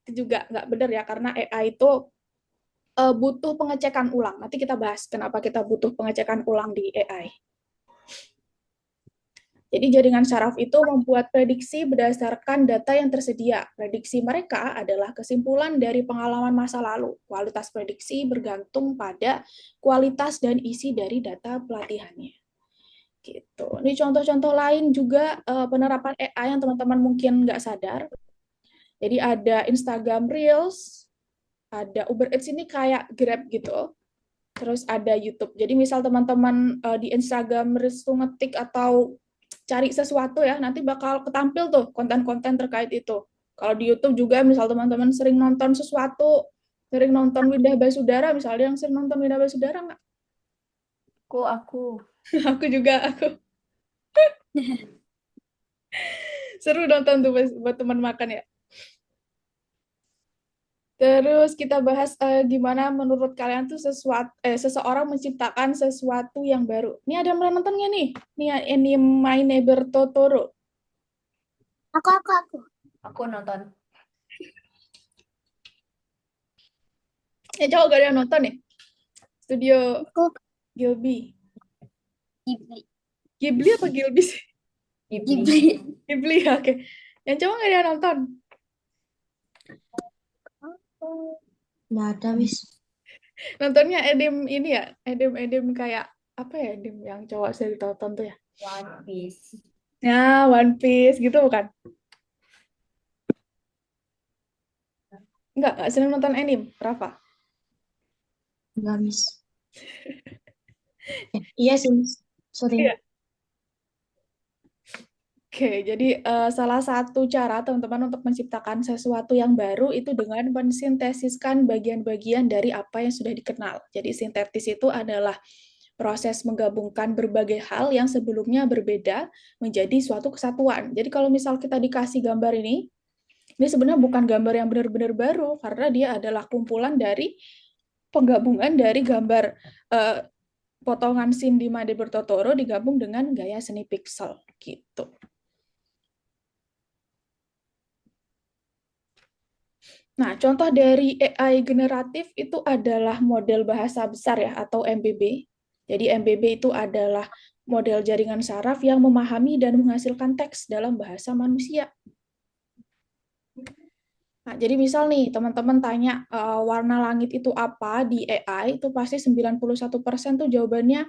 Itu juga nggak benar ya, karena AI itu butuh pengecekan ulang. Nanti kita bahas kenapa kita butuh pengecekan ulang di AI. Jadi jaringan saraf itu membuat prediksi berdasarkan data yang tersedia. Prediksi mereka adalah kesimpulan dari pengalaman masa lalu. Kualitas prediksi bergantung pada kualitas dan isi dari data pelatihannya. Gitu. Ini contoh-contoh lain juga penerapan AI yang teman-teman mungkin nggak sadar. Jadi ada Instagram Reels, ada Uber Eats ini kayak Grab gitu. Terus ada YouTube. Jadi misal teman-teman di Instagram Reels tuh ngetik atau cari sesuatu ya, nanti bakal ketampil tuh konten-konten terkait itu. Kalau di YouTube juga misal teman-teman sering nonton sesuatu, sering nonton Windah Basudara, misalnya yang sering nonton Windah Basudara nggak?
Aku.
Aku juga, aku seru nonton tuh buat teman makan ya. Terus kita bahas gimana menurut kalian tuh seseorang menciptakan sesuatu yang baru. Ini ada yang pernah nonton nggak nih? Ini My Neighbor Totoro.
Aku.
Aku nonton.
Ya cowok gak ada yang nonton nih. Studio
Aku
Gilby.
Ghibli.
Ghibli apa Gilby sih?
Ghibli.
Ghibli, oke. Yang cowok gak ada yang nonton.
Nggak ada, wis.
Nontonnya Edim ini ya, Edim kayak apa ya Edim yang cowok sering tonton tuh ya?
One Piece.
Ya, One Piece gitu bukan? Enggak sering nonton anime, Rafa.
Nggak, Miss. Iya sih, Miss. Sorry.
Iya. Oke, jadi salah satu cara teman-teman untuk menciptakan sesuatu yang baru itu dengan mensintesiskan bagian-bagian dari apa yang sudah dikenal. Jadi sintetis itu adalah proses menggabungkan berbagai hal yang sebelumnya berbeda menjadi suatu kesatuan. Jadi kalau misal kita dikasih gambar ini sebenarnya bukan gambar yang benar-benar baru karena dia adalah kumpulan dari penggabungan dari gambar eh, potongan scene di Made Bertotoro digabung dengan gaya seni pixel gitu. Nah, contoh dari AI generatif itu adalah model bahasa besar ya atau MBB. Jadi MBB itu adalah model jaringan saraf yang memahami dan menghasilkan teks dalam bahasa manusia. Nah, jadi misal nih teman-teman tanya warna langit itu apa di AI, itu pasti 91% tuh jawabannya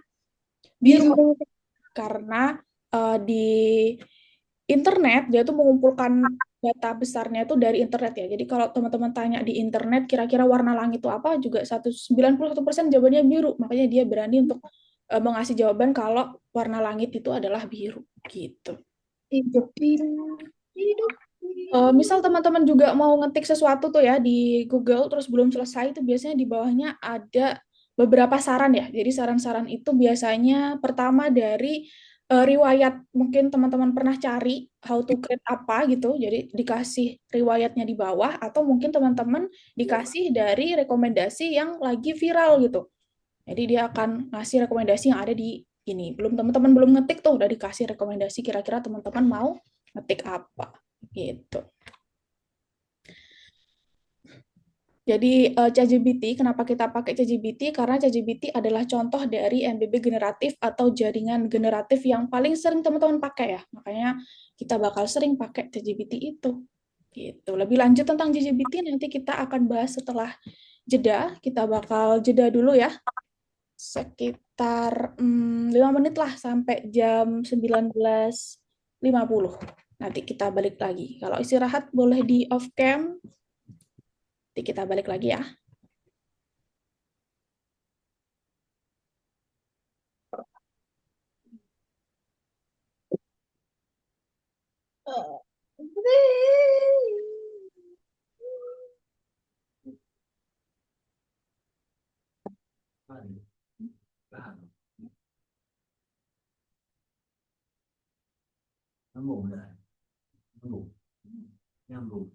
biru. Karena di internet dia tuh mengumpulkan data besarnya itu dari internet ya. Jadi kalau teman-teman tanya di internet kira-kira warna langit itu apa, juga 91% jawabannya biru. Makanya dia berani untuk mengasih jawaban kalau warna langit itu adalah biru gitu.
Hidup biru. Hidup
Misal teman-teman juga mau ngetik sesuatu tuh ya di Google terus belum selesai itu biasanya di bawahnya ada beberapa saran ya. Jadi saran-saran itu biasanya pertama dari riwayat mungkin teman-teman pernah cari how to create apa gitu. Jadi dikasih riwayatnya di bawah atau mungkin teman-teman dikasih dari rekomendasi yang lagi viral gitu. Jadi dia akan ngasih rekomendasi yang ada di ini. Teman-teman belum ngetik tuh udah dikasih rekomendasi kira-kira teman-teman mau ngetik apa gitu. Jadi ChatGPT, kenapa kita pakai ChatGPT? Karena ChatGPT adalah contoh dari MBB generatif atau jaringan generatif yang paling sering teman-teman pakai ya. Makanya kita bakal sering pakai ChatGPT itu. Gitu. Lebih lanjut tentang ChatGPT nanti kita akan bahas setelah jeda. Kita bakal jeda dulu ya. Sekitar 5 menit lah sampai jam 19.50. Nanti kita balik lagi. Kalau istirahat boleh di off cam. Nanti kita balik lagi ya.
Nyambung ya. Nyambung. Nyambung.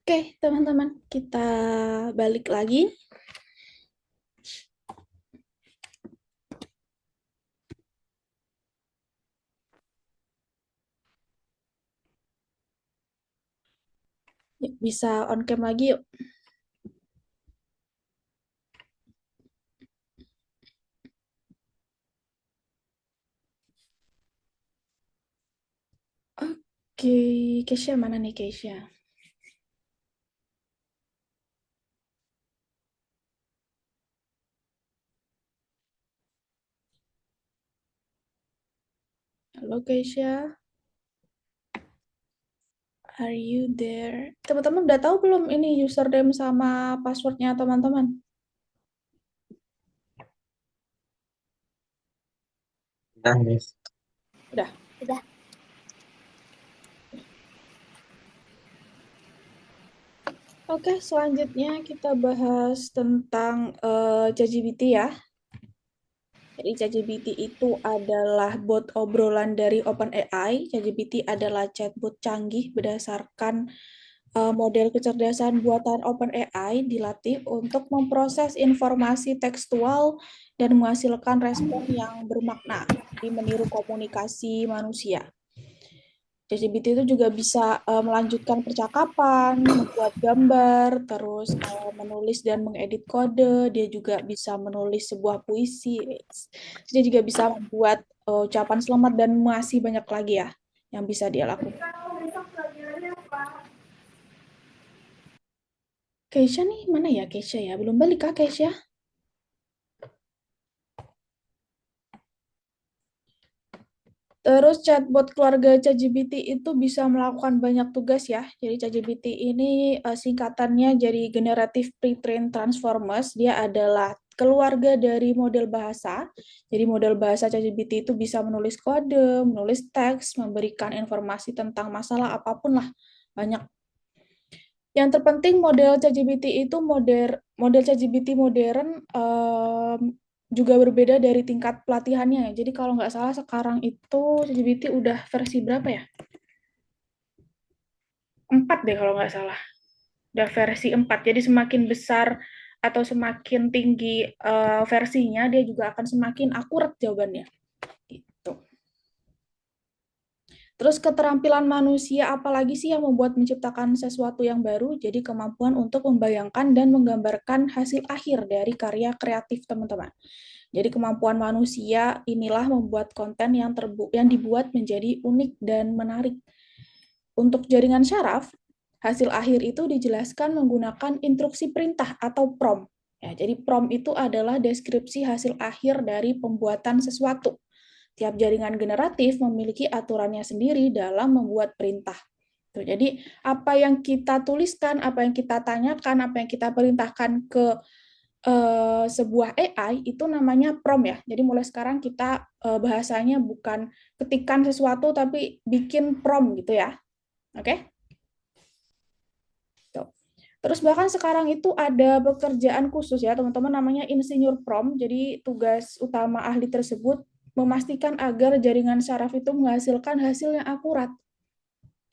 Oke, teman-teman, kita balik lagi. Yuk, bisa on cam lagi yuk. Oke, Keisha mana nih Keisha? Halo Keisha, are you there? Teman-teman udah tahu belum ini username sama passwordnya teman-teman?
Udah, Miss.
Udah.
Udah.
Oke, selanjutnya kita bahas tentang ChatGPT ya. Jadi ChatGPT itu adalah bot obrolan dari OpenAI. ChatGPT adalah chatbot canggih berdasarkan model kecerdasan buatan OpenAI dilatih untuk memproses informasi tekstual dan menghasilkan respon yang bermakna, jadi meniru komunikasi manusia. ChatGPT itu juga bisa melanjutkan percakapan, membuat gambar, terus menulis dan mengedit kode. Dia juga bisa menulis sebuah puisi. Dia juga bisa membuat ucapan selamat dan masih banyak lagi ya yang bisa dia lakukan. Keisha nih, mana ya Keisha ya? Belum balik kah Keisha? Terus chatbot keluarga ChatGPT itu bisa melakukan banyak tugas ya. Jadi ChatGPT ini singkatannya jadi Generative Pre-trained Transformers. Dia adalah keluarga dari model bahasa. Jadi model bahasa ChatGPT itu bisa menulis kode, menulis teks, memberikan informasi tentang masalah apapun lah. Banyak. Yang terpenting model ChatGPT itu model ChatGPT modern juga berbeda dari tingkat pelatihannya. Jadi kalau nggak salah sekarang itu ChatGPT udah versi berapa ya? 4 deh kalau nggak salah. Udah versi 4. Jadi semakin besar atau semakin tinggi versinya, dia juga akan semakin akurat jawabannya. Gitu. Terus keterampilan manusia apalagi sih yang membuat menciptakan sesuatu yang baru? Jadi kemampuan untuk membayangkan dan menggambarkan hasil akhir dari karya kreatif teman-teman. Jadi kemampuan manusia inilah membuat konten yang dibuat menjadi unik dan menarik. Untuk jaringan syaraf, hasil akhir itu dijelaskan menggunakan instruksi perintah atau prompt. Ya, jadi prompt itu adalah deskripsi hasil akhir dari pembuatan sesuatu. Tiap jaringan generatif memiliki aturannya sendiri dalam membuat perintah. Tuh, jadi apa yang kita tuliskan, apa yang kita tanyakan, apa yang kita perintahkan ke sebuah AI itu namanya prompt ya. Jadi mulai sekarang kita bahasanya bukan ketikan sesuatu tapi bikin prompt gitu ya. Oke? Tuh. Terus bahkan sekarang itu ada pekerjaan khusus ya teman-teman namanya insinyur prompt. Jadi tugas utama ahli tersebut memastikan agar jaringan saraf itu menghasilkan hasil yang akurat.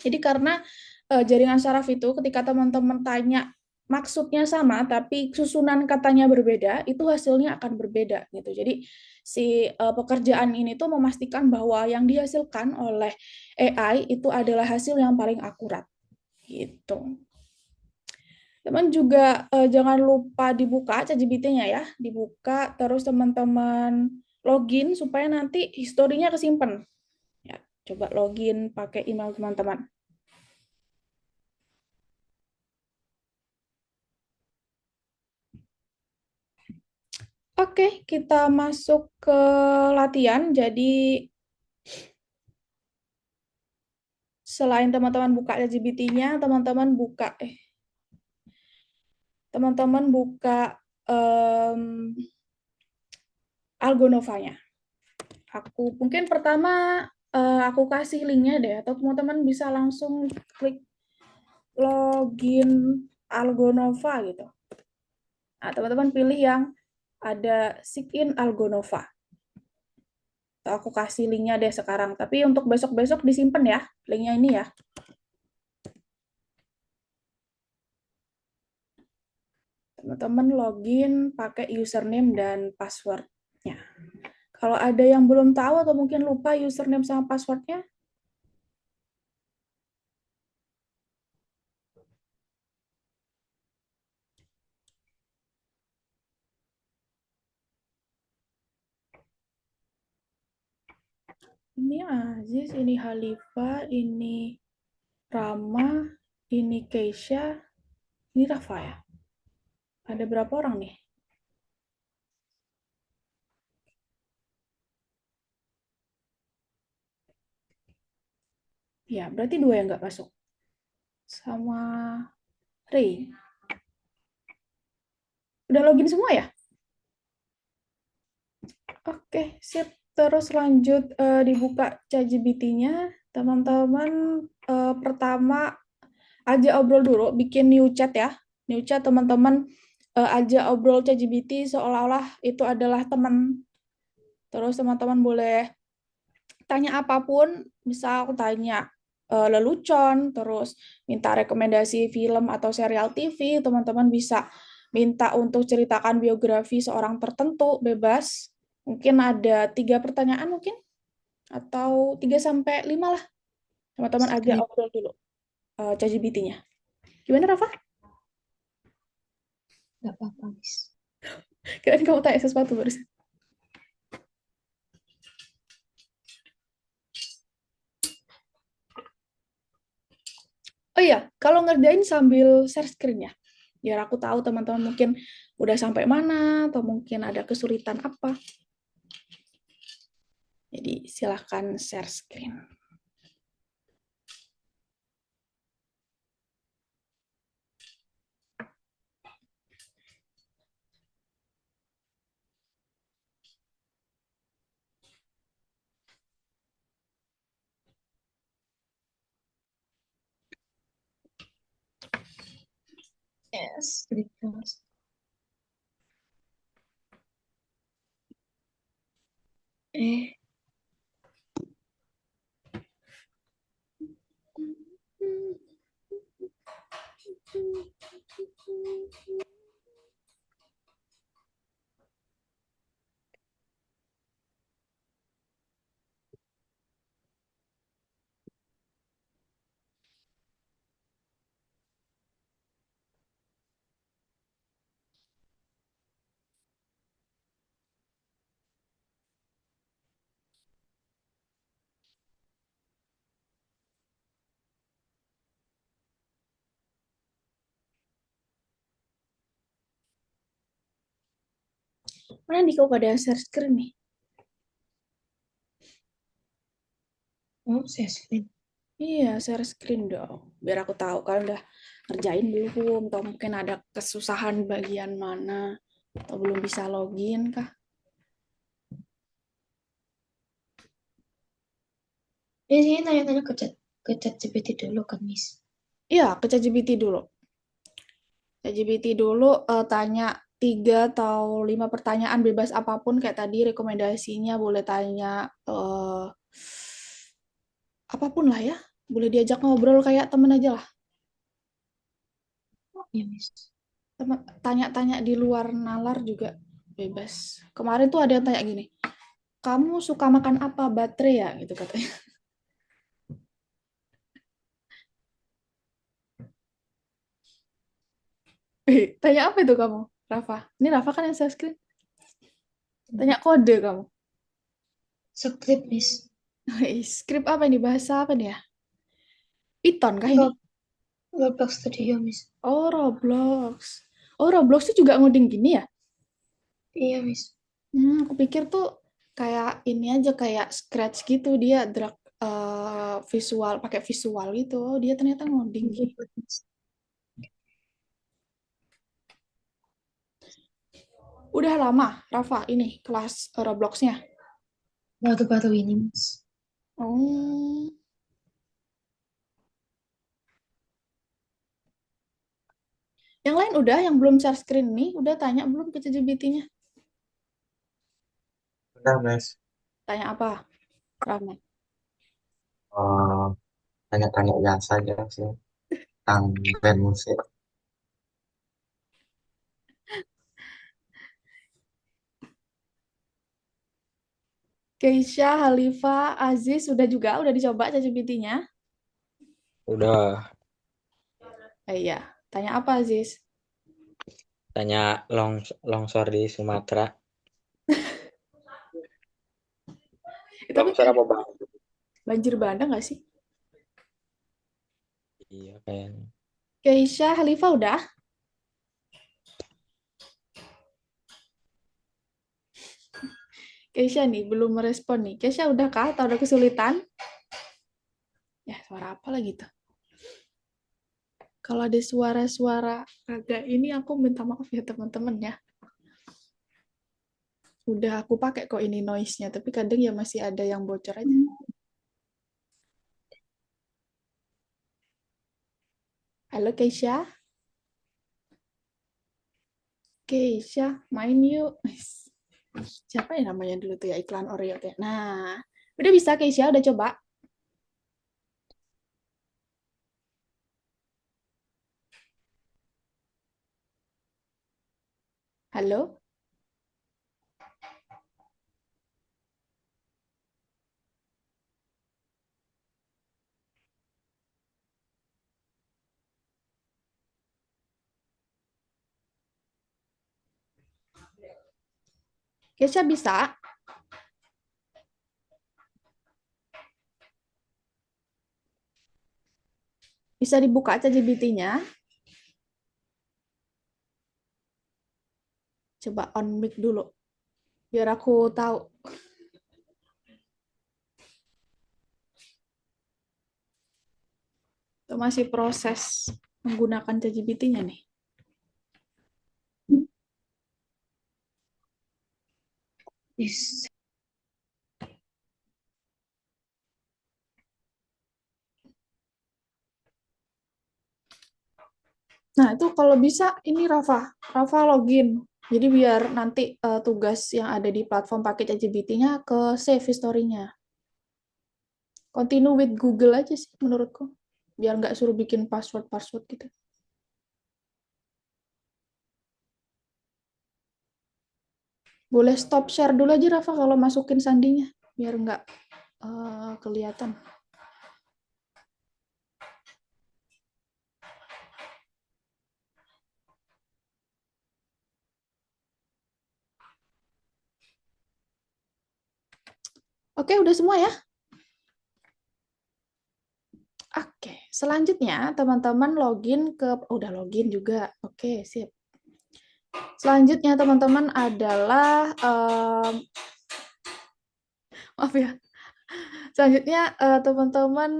Jadi karena jaringan saraf itu ketika teman-teman tanya maksudnya sama tapi susunan katanya berbeda, itu hasilnya akan berbeda gitu. Jadi si pekerjaan ini tuh memastikan bahwa yang dihasilkan oleh AI itu adalah hasil yang paling akurat gitu. Teman juga jangan lupa dibuka ChatGPT-nya ya, dibuka terus teman-teman login supaya nanti historinya kesimpan. Ya, coba login pakai email teman-teman. Oke, kita masuk ke latihan. Jadi selain teman-teman buka ChatGPT-nya, teman-teman buka Algonova-nya. Aku mungkin pertama aku kasih linknya deh, atau teman-teman bisa langsung klik login Algonova gitu. Nah, teman-teman pilih yang ada sign Algonova. Aku kasih linknya deh sekarang. Tapi untuk besok-besok disimpan ya, linknya ini ya. Teman-teman login pakai username dan passwordnya. Kalau ada yang belum tahu atau mungkin lupa username sama passwordnya, ini Aziz, ini Halifa, ini Rama, ini Keisha, ini Rafa ya. Ada berapa orang nih? Ya, berarti 2 yang nggak masuk. Sama Ray. Udah login semua ya? Oke, sip. Terus lanjut dibuka ChatGPT-nya. Teman-teman, pertama aja obrol dulu, bikin new chat ya. New chat teman-teman aja obrol ChatGPT seolah-olah itu adalah teman. Terus teman-teman boleh tanya apapun, misal tanya lelucon, terus minta rekomendasi film atau serial TV, teman-teman bisa minta untuk ceritakan biografi seorang tertentu, bebas. Mungkin ada 3 pertanyaan mungkin, atau 3 sampai 5 lah. Teman-teman aja obrol dulu ChatGPT-nya. Gimana, Rafa?
Nggak apa-apa, Miss.
Kirain kamu tanya sesuatu barusan. Oh iya, kalau ngerjain sambil share screen ya. Biar aku tahu teman-teman mungkin udah sampai mana, atau mungkin ada kesulitan apa. Jadi silahkan share screen.
Yes, because
Mana nih kok ada share screen nih?
share screen.
Iya, share screen dong. Biar aku tahu kalau udah ngerjain belum, atau mungkin ada kesusahan bagian mana, atau belum bisa login kah?
Ini nanya-nanya ke chat GPT dulu kan, Miss.
Iya, ke ChatGPT dulu. ChatGPT dulu tanya 3 atau 5 pertanyaan bebas apapun kayak tadi rekomendasinya boleh tanya apapun lah ya. Boleh diajak ngobrol kayak temen aja lah.
Ya, Miss.
Tanya-tanya di luar nalar juga bebas. Kemarin tuh ada yang tanya gini, kamu suka makan apa? Baterai ya? Gitu katanya. Tanya apa itu kamu, Rafa? Ini Rafa kan yang share screen. Tanya kode kamu.
Script, Miss.
Skrip apa ini? Bahasa apa nih ya? Python kah ini?
Roblox Studio, Miss.
Oh, Roblox. Oh, Roblox tuh juga ngoding gini ya?
Iya, Miss.
Aku pikir tuh kayak ini aja, kayak Scratch gitu, dia drag visual, pakai visual gitu. Oh, dia ternyata ngoding gitu. Udah lama, Rafa, ini kelas Roblox-nya?
Baru-baru ini, Miss.
Oh. Yang lain udah, yang belum share screen nih, udah tanya belum ke ChatGPT-nya?
Udah, Mas.
Tanya apa, Rama?
Eh, Tanya-tanya biasa aja sih tentang band musik.
Keisha, Halifa, Aziz, udah dicoba ChatGPT-nya?
Udah
Iya, tanya apa Aziz?
tanya longsor di Sumatera.
Tapi
Longsor apa bang?
banjir bandang nggak sih?
Iya kayaknya.
Keisha, Halifa udah? Keisha nih belum merespon nih. Keisha udah kah atau udah kesulitan? Ya, suara apa lagi tuh? Kalau ada suara-suara agak ini aku minta maaf ya teman-teman ya. Udah aku pakai kok ini noise-nya, tapi kadang ya masih ada yang bocor aja. Halo Keisha. Keisha, main yuk. Siapa ya namanya dulu tuh ya iklan Oreo tuh ya. Nah, udah bisa Keisha, udah coba. Halo? Keisha bisa? Bisa dibuka aja GPT-nya. Coba on mic dulu. Biar aku tahu. Itu masih proses menggunakan ChatGPT-nya nih.
Yes.
Nah, itu kalau bisa ini Rafa login. Jadi biar nanti tugas yang ada di platform paket ChatGPT-nya ke save history-nya. Continue with Google aja sih menurutku. Biar nggak suruh bikin password gitu. Boleh stop share dulu aja Rafa kalau masukin sandinya. Biar nggak kelihatan. Oke, udah semua ya? Oke, selanjutnya teman-teman login ke... udah login juga. Oke, sip. Selanjutnya teman-teman adalah... maaf ya. Selanjutnya teman-teman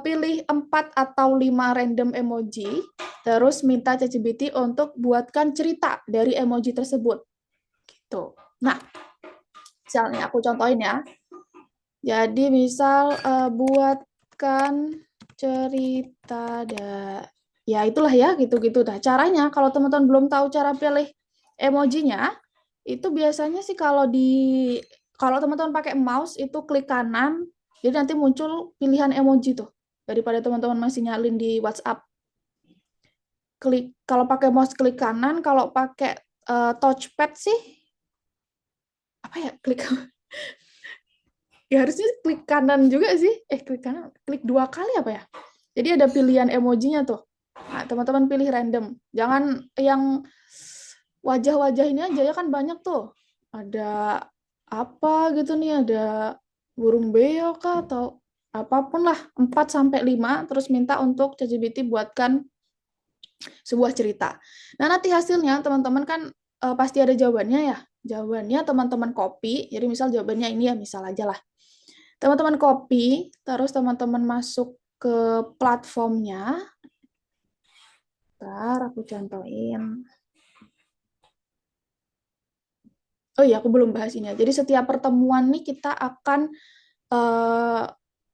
pilih 4 atau 5 random emoji, terus minta ChatGPT untuk buatkan cerita dari emoji tersebut. Gitu. Nah, misalnya aku contohin ya. Jadi misal buatkan cerita ya itulah ya gitu-gitu dah. Caranya kalau teman-teman belum tahu cara pilih emojinya, itu biasanya sih kalau teman-teman pakai mouse itu klik kanan, jadi nanti muncul pilihan emoji tuh daripada teman-teman masih nyalin di WhatsApp. Klik kalau pakai mouse klik kanan, kalau pakai touchpad sih apa ya klik ya harusnya klik kanan juga sih. Klik kanan, klik 2 kali apa ya? Jadi ada pilihan emojinya tuh. Nah, teman-teman pilih random. Jangan yang wajah-wajah ini aja ya kan banyak tuh. Ada apa gitu nih, ada burung beo kah atau apapun lah, 4 sampai 5 terus minta untuk ChatGPT buatkan sebuah cerita. Nah, nanti hasilnya teman-teman kan pasti ada jawabannya ya. Jawabannya teman-teman copy. Jadi misal jawabannya ini ya, misal aja lah. Teman-teman copy, terus teman-teman masuk ke platformnya. Bentar, aku contohin. Oh iya, aku belum bahas ini ya. Jadi setiap pertemuan nih kita akan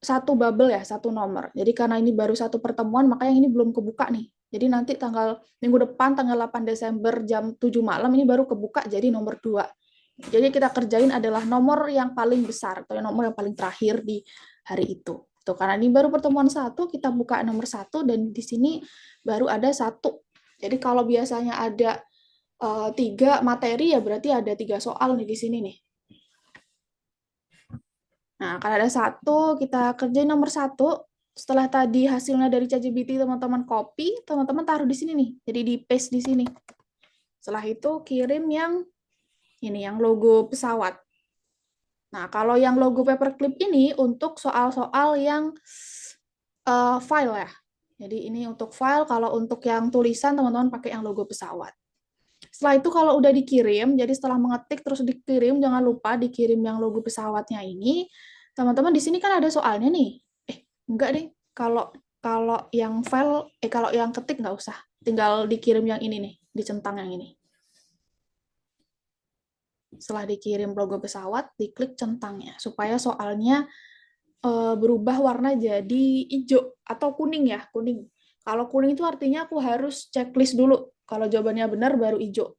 satu bubble ya, satu nomor. Jadi karena ini baru satu pertemuan, makanya ini belum kebuka nih. Jadi nanti minggu depan, tanggal 8 Desember jam 7 malam, ini baru kebuka jadi nomor 2. Jadi kita kerjain adalah nomor yang paling besar, atau nomor yang paling terakhir di hari itu. Tuh, karena ini baru pertemuan 1, kita buka nomor 1, dan di sini baru ada 1. Jadi kalau biasanya ada 3 materi, ya berarti ada 3 soal nih di sini nih. Nah, kalau ada satu, kita kerjain nomor satu. Setelah tadi hasilnya dari ChatGPT teman-teman copy, teman-teman taruh di sini nih. Jadi di paste di sini. Setelah itu kirim yang ini, yang logo pesawat. Nah, kalau yang logo paperclip ini untuk soal-soal yang file ya. Jadi ini untuk file, kalau untuk yang tulisan teman-teman pakai yang logo pesawat. Setelah itu kalau udah dikirim, jadi setelah mengetik terus dikirim, jangan lupa dikirim yang logo pesawatnya ini. Teman-teman di sini kan ada soalnya nih. Enggak deh. Kalau kalau yang file, kalau yang ketik nggak usah. Tinggal dikirim yang ini nih, dicentang yang ini. Setelah dikirim logo pesawat, diklik centangnya supaya soalnya berubah warna jadi hijau atau kuning ya, kuning. Kalau kuning itu artinya aku harus checklist dulu. Kalau jawabannya benar baru hijau.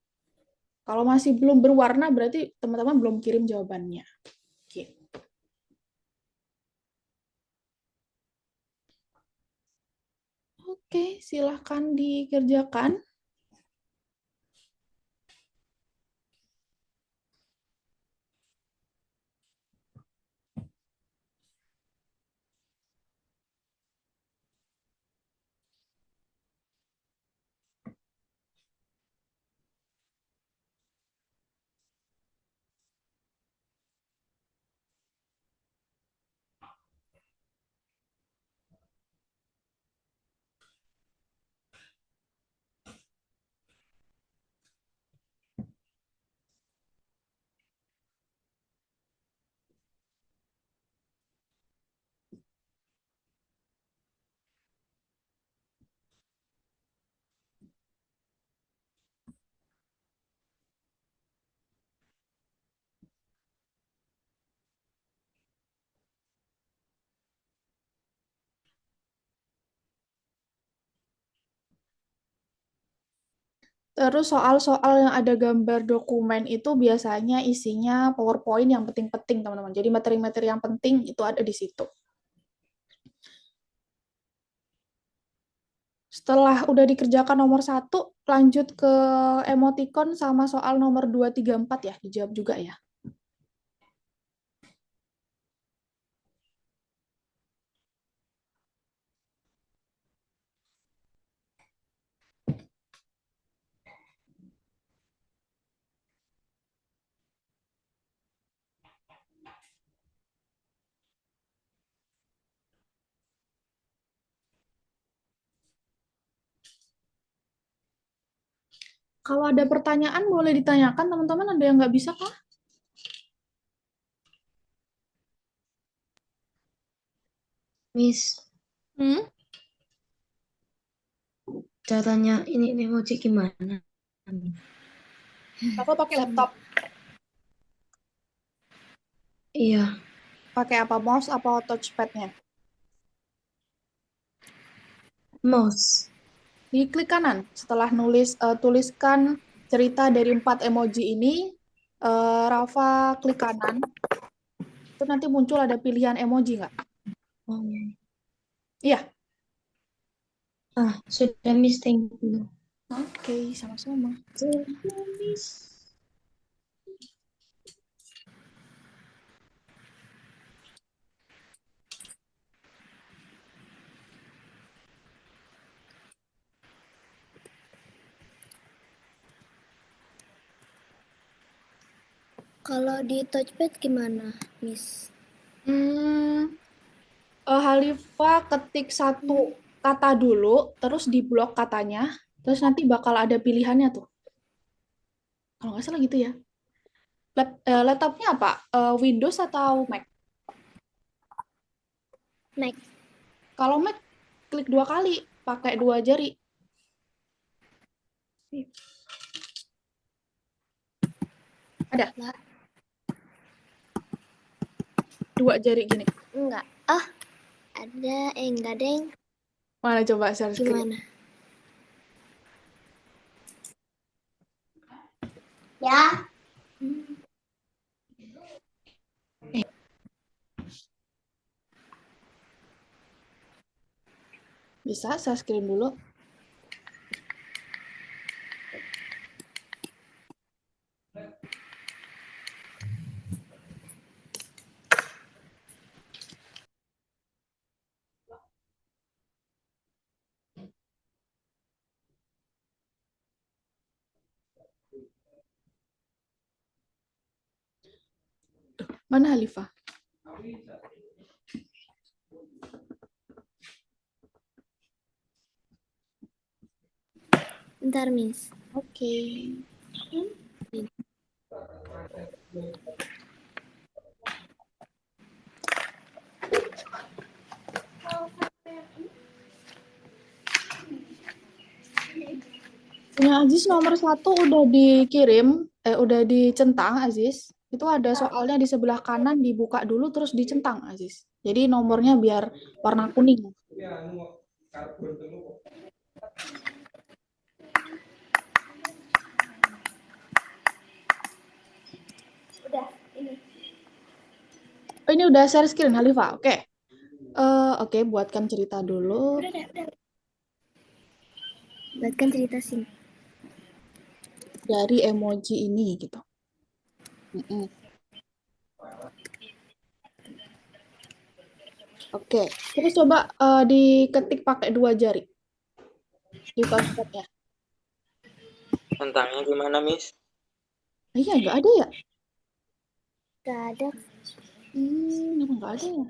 Kalau masih belum berwarna berarti teman-teman belum kirim jawabannya. Gitu. Oke, silahkan dikerjakan. Terus soal-soal yang ada gambar dokumen itu biasanya isinya PowerPoint yang penting-penting, teman-teman. Jadi materi-materi yang penting itu ada di situ. Setelah udah dikerjakan nomor 1, lanjut ke emoticon sama soal nomor 2, 3, 4 ya. Dijawab juga ya. Kalau ada pertanyaan boleh ditanyakan, teman-teman. Ada yang nggak bisa kah?
Miss, caranya ini emoji gimana?
Aku pakai laptop.
Iya,
Pakai apa? Mouse apa touchpad-nya?
mouse.
Di klik kanan. Setelah tuliskan cerita dari 4 emoji ini, Rafa klik kanan. Itu nanti muncul ada pilihan emoji nggak?
Oh,
Iya.
sudah Miss, thank you.
Oke, sama-sama.
Thank you, Miss.
Kalau di touchpad gimana, Miss?
Halifa ketik satu kata dulu, terus diblok katanya, terus nanti bakal ada pilihannya tuh. Kalau nggak salah gitu ya. Laptopnya apa? Windows atau Mac?
Mac.
Kalau Mac, klik 2 kali, pakai 2 jari. Ada? 2 jari gini.
Enggak. Oh, ada. Enggak, Deng.
Mana coba share screen?
Gimana? Ya.
Bisa share screen dulu. Mana Halifah?
Bentar, Miss.
Oke. Punya Aziz nomor 1 udah dikirim, udah dicentang Aziz. Itu ada soalnya di sebelah kanan, dibuka dulu terus dicentang Aziz. Jadi nomornya biar warna kuning.
Udah, ini.
Oh, ini udah share screen Halifah. Oke. Oke, buatkan cerita dulu.
Udah. Buatkan cerita sini.
Dari emoji ini gitu. Oke, terus coba diketik pakai 2 jari di touchpad-nya.
Tentangnya gimana, Miss?
Iya, nggak ada ya?
Gak ada.
Kenapa nggak ada ya?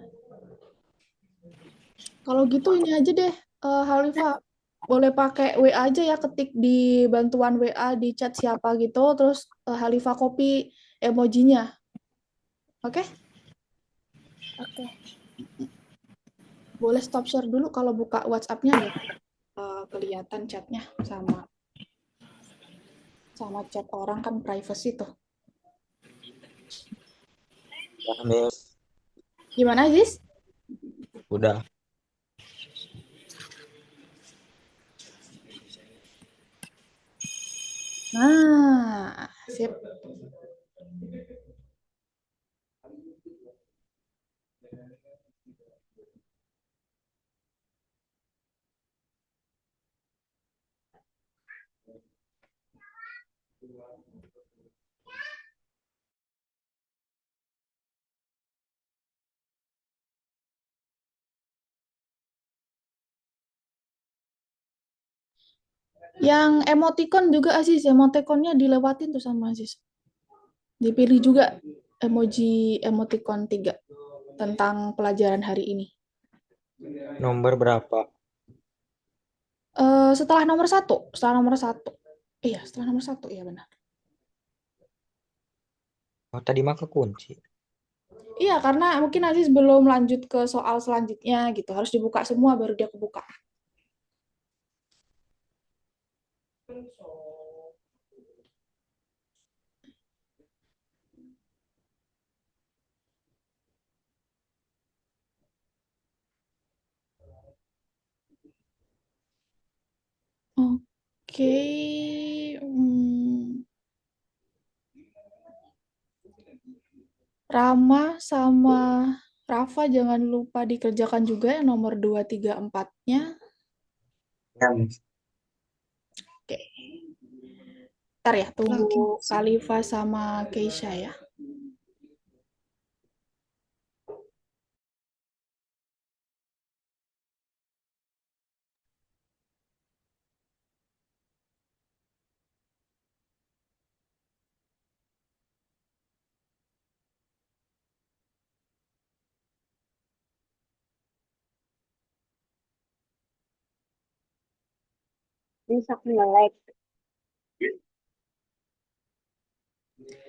Kalau gitu ini aja deh, Halifah. Boleh pakai WA aja ya, ketik di bantuan WA di chat siapa gitu, terus Halifah copy emojinya. Oke?
Oke.
Boleh stop share dulu kalau buka WhatsApp-nya ya. Kelihatan chatnya sama chat orang kan privacy tuh.
Ya, Miss.
Gimana, Ziz?
Udah.
Nah, sip. Yang emoticon juga Aziz, emoticonnya dilewatin tuh sama Aziz. Dipilih juga emoticon 3 tentang pelajaran hari ini.
Nomor berapa?
Setelah nomor 1, Iya, setelah nomor 1, iya benar.
Oh, tadi mah kekunci.
Iya, karena mungkin Aziz belum lanjut ke soal selanjutnya gitu. Harus dibuka semua baru dia kebuka. Oke. Rama sama Rafa jangan lupa dikerjakan juga yang nomor 2, 3, 4-nya.
Ya, Miss.
Oke. Ntar ya, tunggu Khalifa sama Keisha ya.
Bisa nge-like.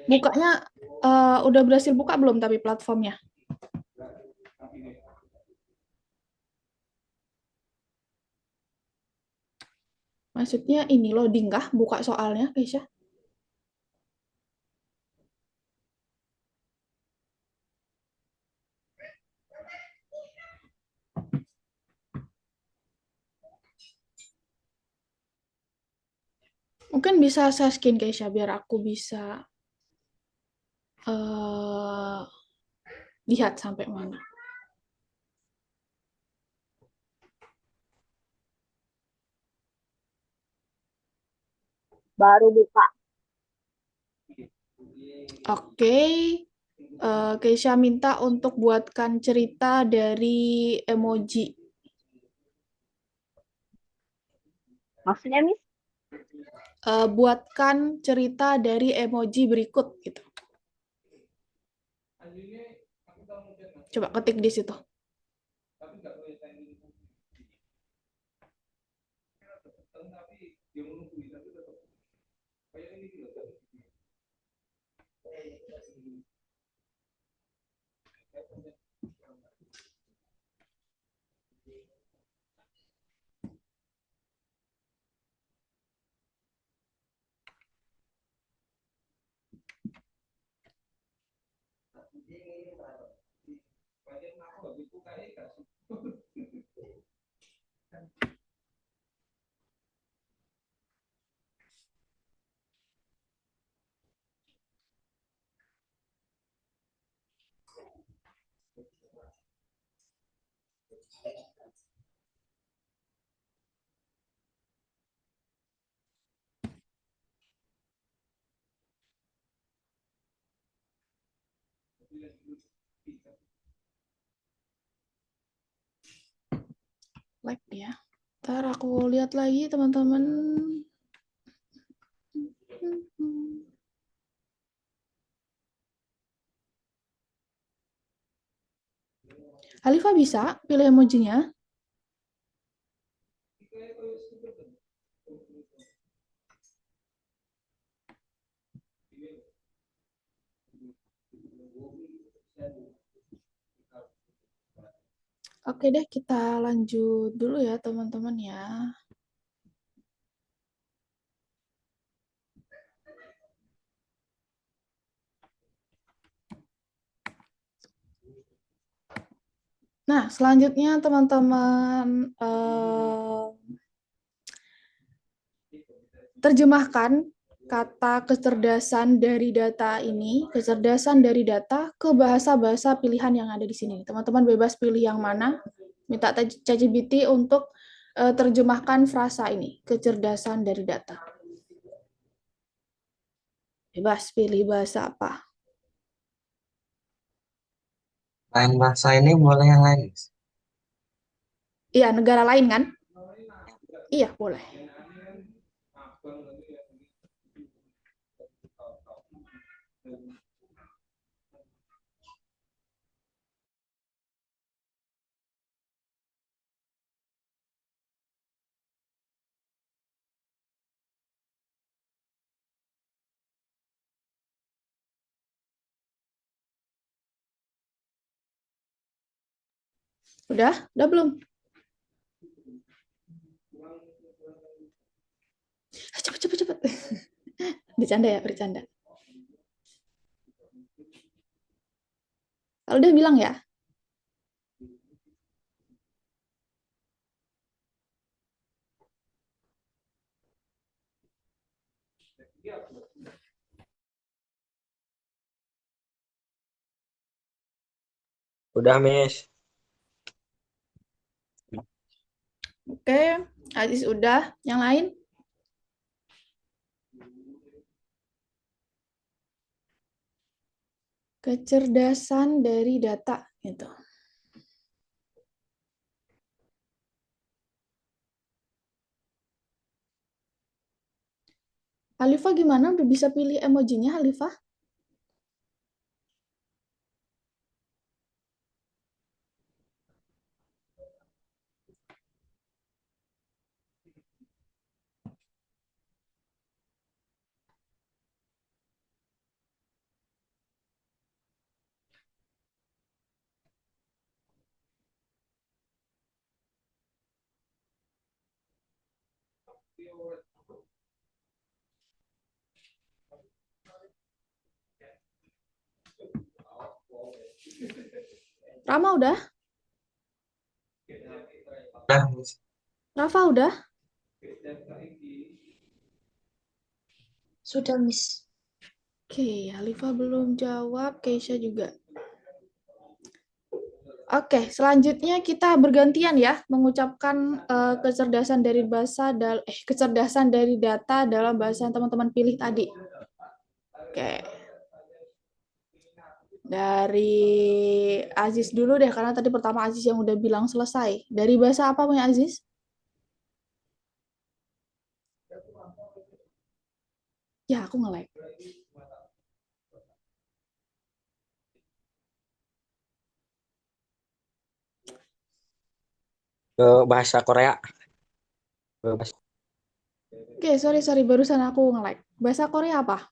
Bukanya udah berhasil buka belum tapi platformnya? Maksudnya ini loading kah? Buka soalnya, Keisha? Mungkin bisa share screen Keisha biar aku bisa lihat sampai mana.
Baru buka.
Oke. Keisha minta untuk buatkan cerita dari emoji.
Maksudnya, Miss?
Buatkan cerita dari emoji berikut gitu. Coba ketik di situ. Like ya. Ntar aku lihat lagi teman-teman. Alifa bisa pilih emojinya? Oke deh, kita lanjut dulu ya teman-teman ya. Nah, selanjutnya teman-teman terjemahkan kata kecerdasan dari data ini, kecerdasan dari data ke bahasa-bahasa pilihan yang ada di sini. Teman-teman bebas pilih yang mana, minta ChatGPT untuk terjemahkan frasa ini, kecerdasan dari data. Bebas pilih bahasa apa.
Lain bahasa ini boleh yang lain, Miss?
Iya, negara lain kan? Iya, boleh. Udah belum? Cepet. Bercanda ya, bercanda. Kalau udah bilang ya.
Udah, Miss.
Oke, Aziz udah. Yang lain? Kecerdasan dari data gitu. Halifa gimana? Udah bisa pilih emojinya, Halifa? Rama udah?
Udah, Miss.
Rafa udah?
Sudah, Miss.
Oke, Halifa belum jawab, Keisha juga. Oke, selanjutnya kita bergantian ya mengucapkan kecerdasan dari kecerdasan dari data dalam bahasa yang teman-teman pilih tadi. Oke. Dari Aziz dulu deh, karena tadi pertama Aziz yang udah bilang selesai. Dari bahasa apa punya Aziz? Ya, aku nge-like.
bahasa Korea. Bahasa
Oke, sorry, barusan aku nge-like. Bahasa Korea apa?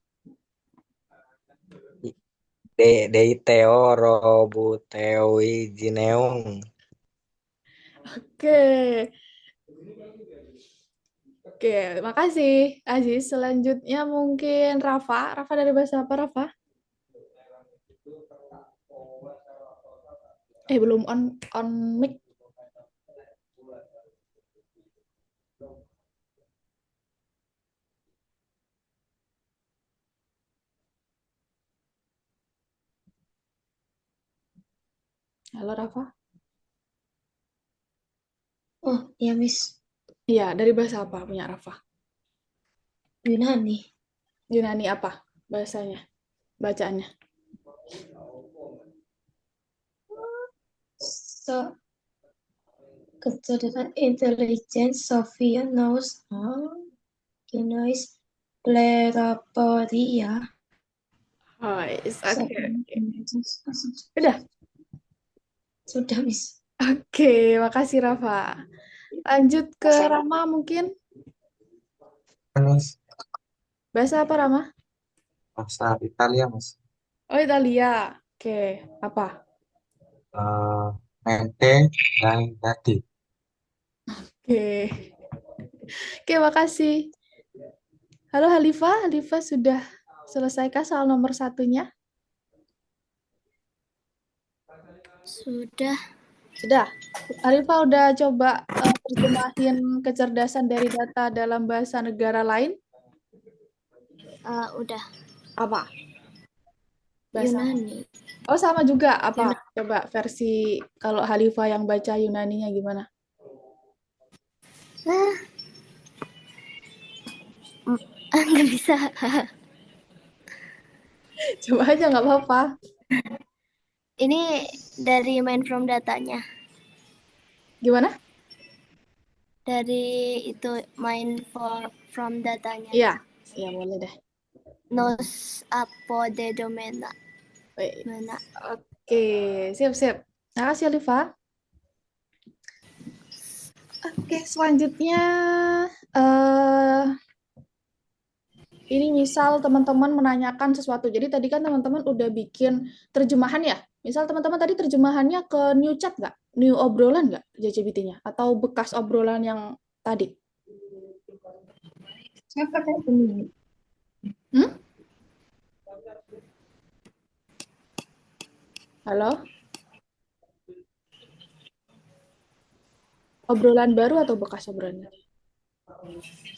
Deiteo Robutewi Jineung.
Oke, oke, makasih Aziz. Selanjutnya mungkin Rafa. Rafa dari bahasa apa, Rafa? Belum on mic. Halo Rafa.
Oh, ya Miss.
Iya, dari bahasa apa punya Rafa?
Yunani.
Yunani apa bahasanya? Bacaannya.
So, kecerdasan intelijen Sophia knows Plerophoria.
Oh,
So,
oke. Udah.
sudah Miss.
Oke, makasih Rafa. Lanjut ke Rama mungkin.
Mas,
Bahasa apa Rama?
bahasa Italia, Mas.
Oh, Italia. Oke, apa?
Mente dan dati.
Oke. Oke, makasih. Halo Halifa. Halifa sudah selesaikah soal nomor satunya?
Sudah.
Sudah. Halifa udah coba terjemahin kecerdasan dari data dalam bahasa negara lain?
Udah.
Apa? Bahasa
Yunani.
Oh, sama juga. Apa? Coba versi kalau Halifa yang baca Yunaninya gimana?
Nggak bisa.
Coba aja nggak apa-apa.
Ini dari main from datanya.
Gimana?
Dari itu main from datanya.
Iya, iya boleh deh.
Nos apo de domena.
Baik.
Mana?
Oke, siap-siap. Makasih, Halifa. Oke, selanjutnya ini misal teman-teman menanyakan sesuatu. Jadi tadi kan teman-teman udah bikin terjemahan ya. Misal teman-teman tadi terjemahannya ke new chat nggak? New obrolan nggak JGPT-nya? Atau bekas obrolan yang tadi?
Saya pakai ini.
Halo? Obrolan baru atau bekas obrolan?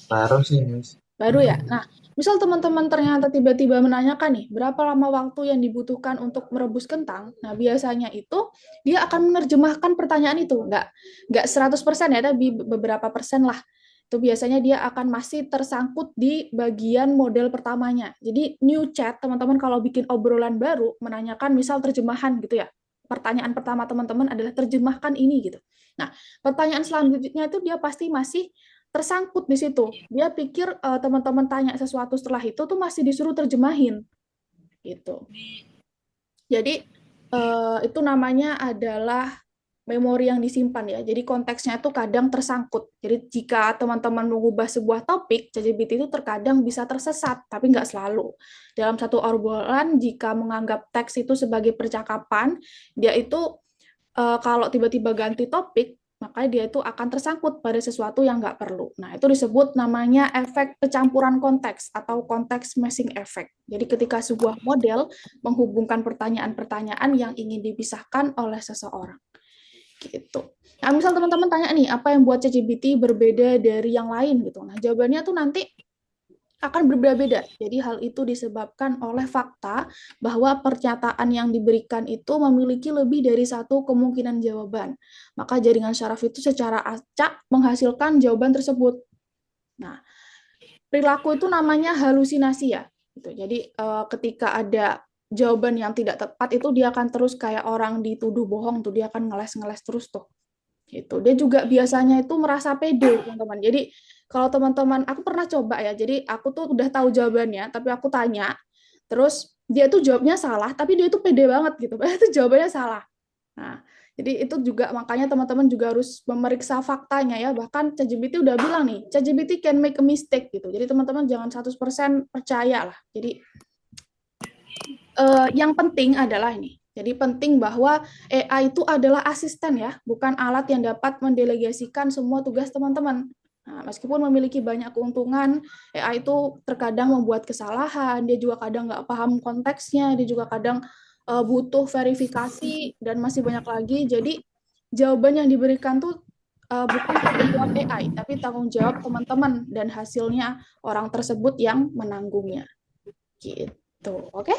Baru sih, Mas.
Baru ya? Nah, misal teman-teman ternyata tiba-tiba menanyakan nih, berapa lama waktu yang dibutuhkan untuk merebus kentang? Nah, biasanya itu dia akan menerjemahkan pertanyaan itu. Nggak 100% ya, tapi beberapa persen lah. Itu biasanya dia akan masih tersangkut di bagian model pertamanya. Jadi, new chat, teman-teman kalau bikin obrolan baru, menanyakan misal terjemahan gitu ya. Pertanyaan pertama teman-teman adalah terjemahkan ini gitu. Nah, pertanyaan selanjutnya itu dia pasti masih tersangkut di situ. Dia pikir teman-teman tanya sesuatu setelah itu tuh masih disuruh terjemahin gitu. Jadi itu namanya adalah memori yang disimpan ya. Jadi konteksnya itu kadang tersangkut. Jadi jika teman-teman mengubah sebuah topik, ChatGPT itu terkadang bisa tersesat, tapi nggak selalu. Dalam satu obrolan, jika menganggap teks itu sebagai percakapan, dia itu kalau tiba-tiba ganti topik, maka dia itu akan tersangkut pada sesuatu yang nggak perlu. Nah, itu disebut namanya efek kecampuran konteks atau konteks matching effect. Jadi ketika sebuah model menghubungkan pertanyaan-pertanyaan yang ingin dipisahkan oleh seseorang. Gitu. Nah, misal teman-teman tanya nih, apa yang buat ChatGPT berbeda dari yang lain gitu. Nah, jawabannya tuh nanti akan berbeda-beda. Jadi hal itu disebabkan oleh fakta bahwa pernyataan yang diberikan itu memiliki lebih dari satu kemungkinan jawaban. Maka jaringan syaraf itu secara acak menghasilkan jawaban tersebut. Nah, perilaku itu namanya halusinasi ya. Gitu. Jadi ketika ada jawaban yang tidak tepat itu dia akan terus kayak orang dituduh bohong tuh, dia akan ngeles-ngeles terus tuh. Gitu. Dia juga biasanya itu merasa pede, teman-teman. Jadi kalau teman-teman, aku pernah coba ya, jadi aku tuh udah tahu jawabannya, tapi aku tanya, terus dia tuh jawabnya salah, tapi dia tuh pede banget gitu, itu jawabannya salah. Nah, Jadi itu juga makanya teman-teman juga harus memeriksa faktanya ya. Bahkan ChatGPT udah bilang nih, ChatGPT can make a mistake gitu. Jadi teman-teman jangan 100% percaya lah. Jadi yang penting adalah ini. Jadi penting bahwa AI itu adalah asisten ya, bukan alat yang dapat mendelegasikan semua tugas teman-teman. Nah, meskipun memiliki banyak keuntungan, AI itu terkadang membuat kesalahan, dia juga kadang nggak paham konteksnya, dia juga kadang butuh verifikasi, dan masih banyak lagi. Jadi jawaban yang diberikan tuh bukan tanggung jawab AI, tapi tanggung jawab teman-teman dan hasilnya orang tersebut yang menanggungnya. Gitu, oke?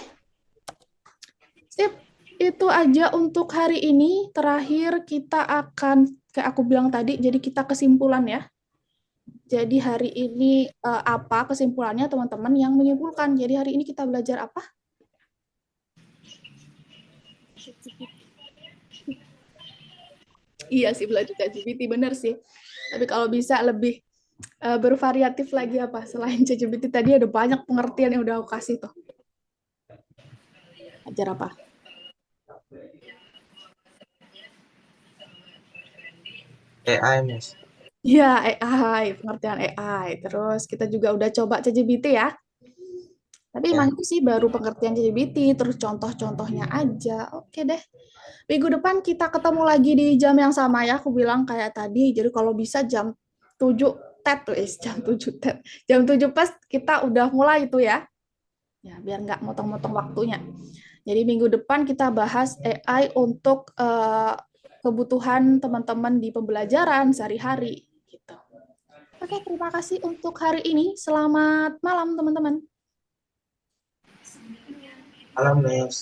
Sip, itu aja untuk hari ini. Terakhir kita akan, kayak aku bilang tadi, jadi kita kesimpulan ya. Jadi hari ini apa kesimpulannya teman-teman yang menyimpulkan? Jadi hari ini kita belajar apa? Iya sih, belajar ChatGPT, bener sih. Tapi kalau bisa lebih bervariatif lagi apa? Selain ChatGPT tadi ada banyak pengertian yang udah aku kasih tuh. Ajar apa?
AI, Miss.
Iya, AI, pengertian AI. Terus kita juga udah coba ChatGPT ya. Tapi
Ya.
emang itu sih baru pengertian ChatGPT, terus contoh-contohnya aja. Oke deh. Minggu depan kita ketemu lagi di jam yang sama ya. Aku bilang kayak tadi. Jadi kalau bisa jam 7 TET, jam 7 TET. Jam 7 pas kita udah mulai itu ya. Ya, biar nggak motong-motong waktunya. Jadi minggu depan kita bahas AI untuk kebutuhan teman-teman di pembelajaran sehari-hari. Gitu. Oke, terima kasih untuk hari ini. Selamat malam teman-teman.
Halo, Miss.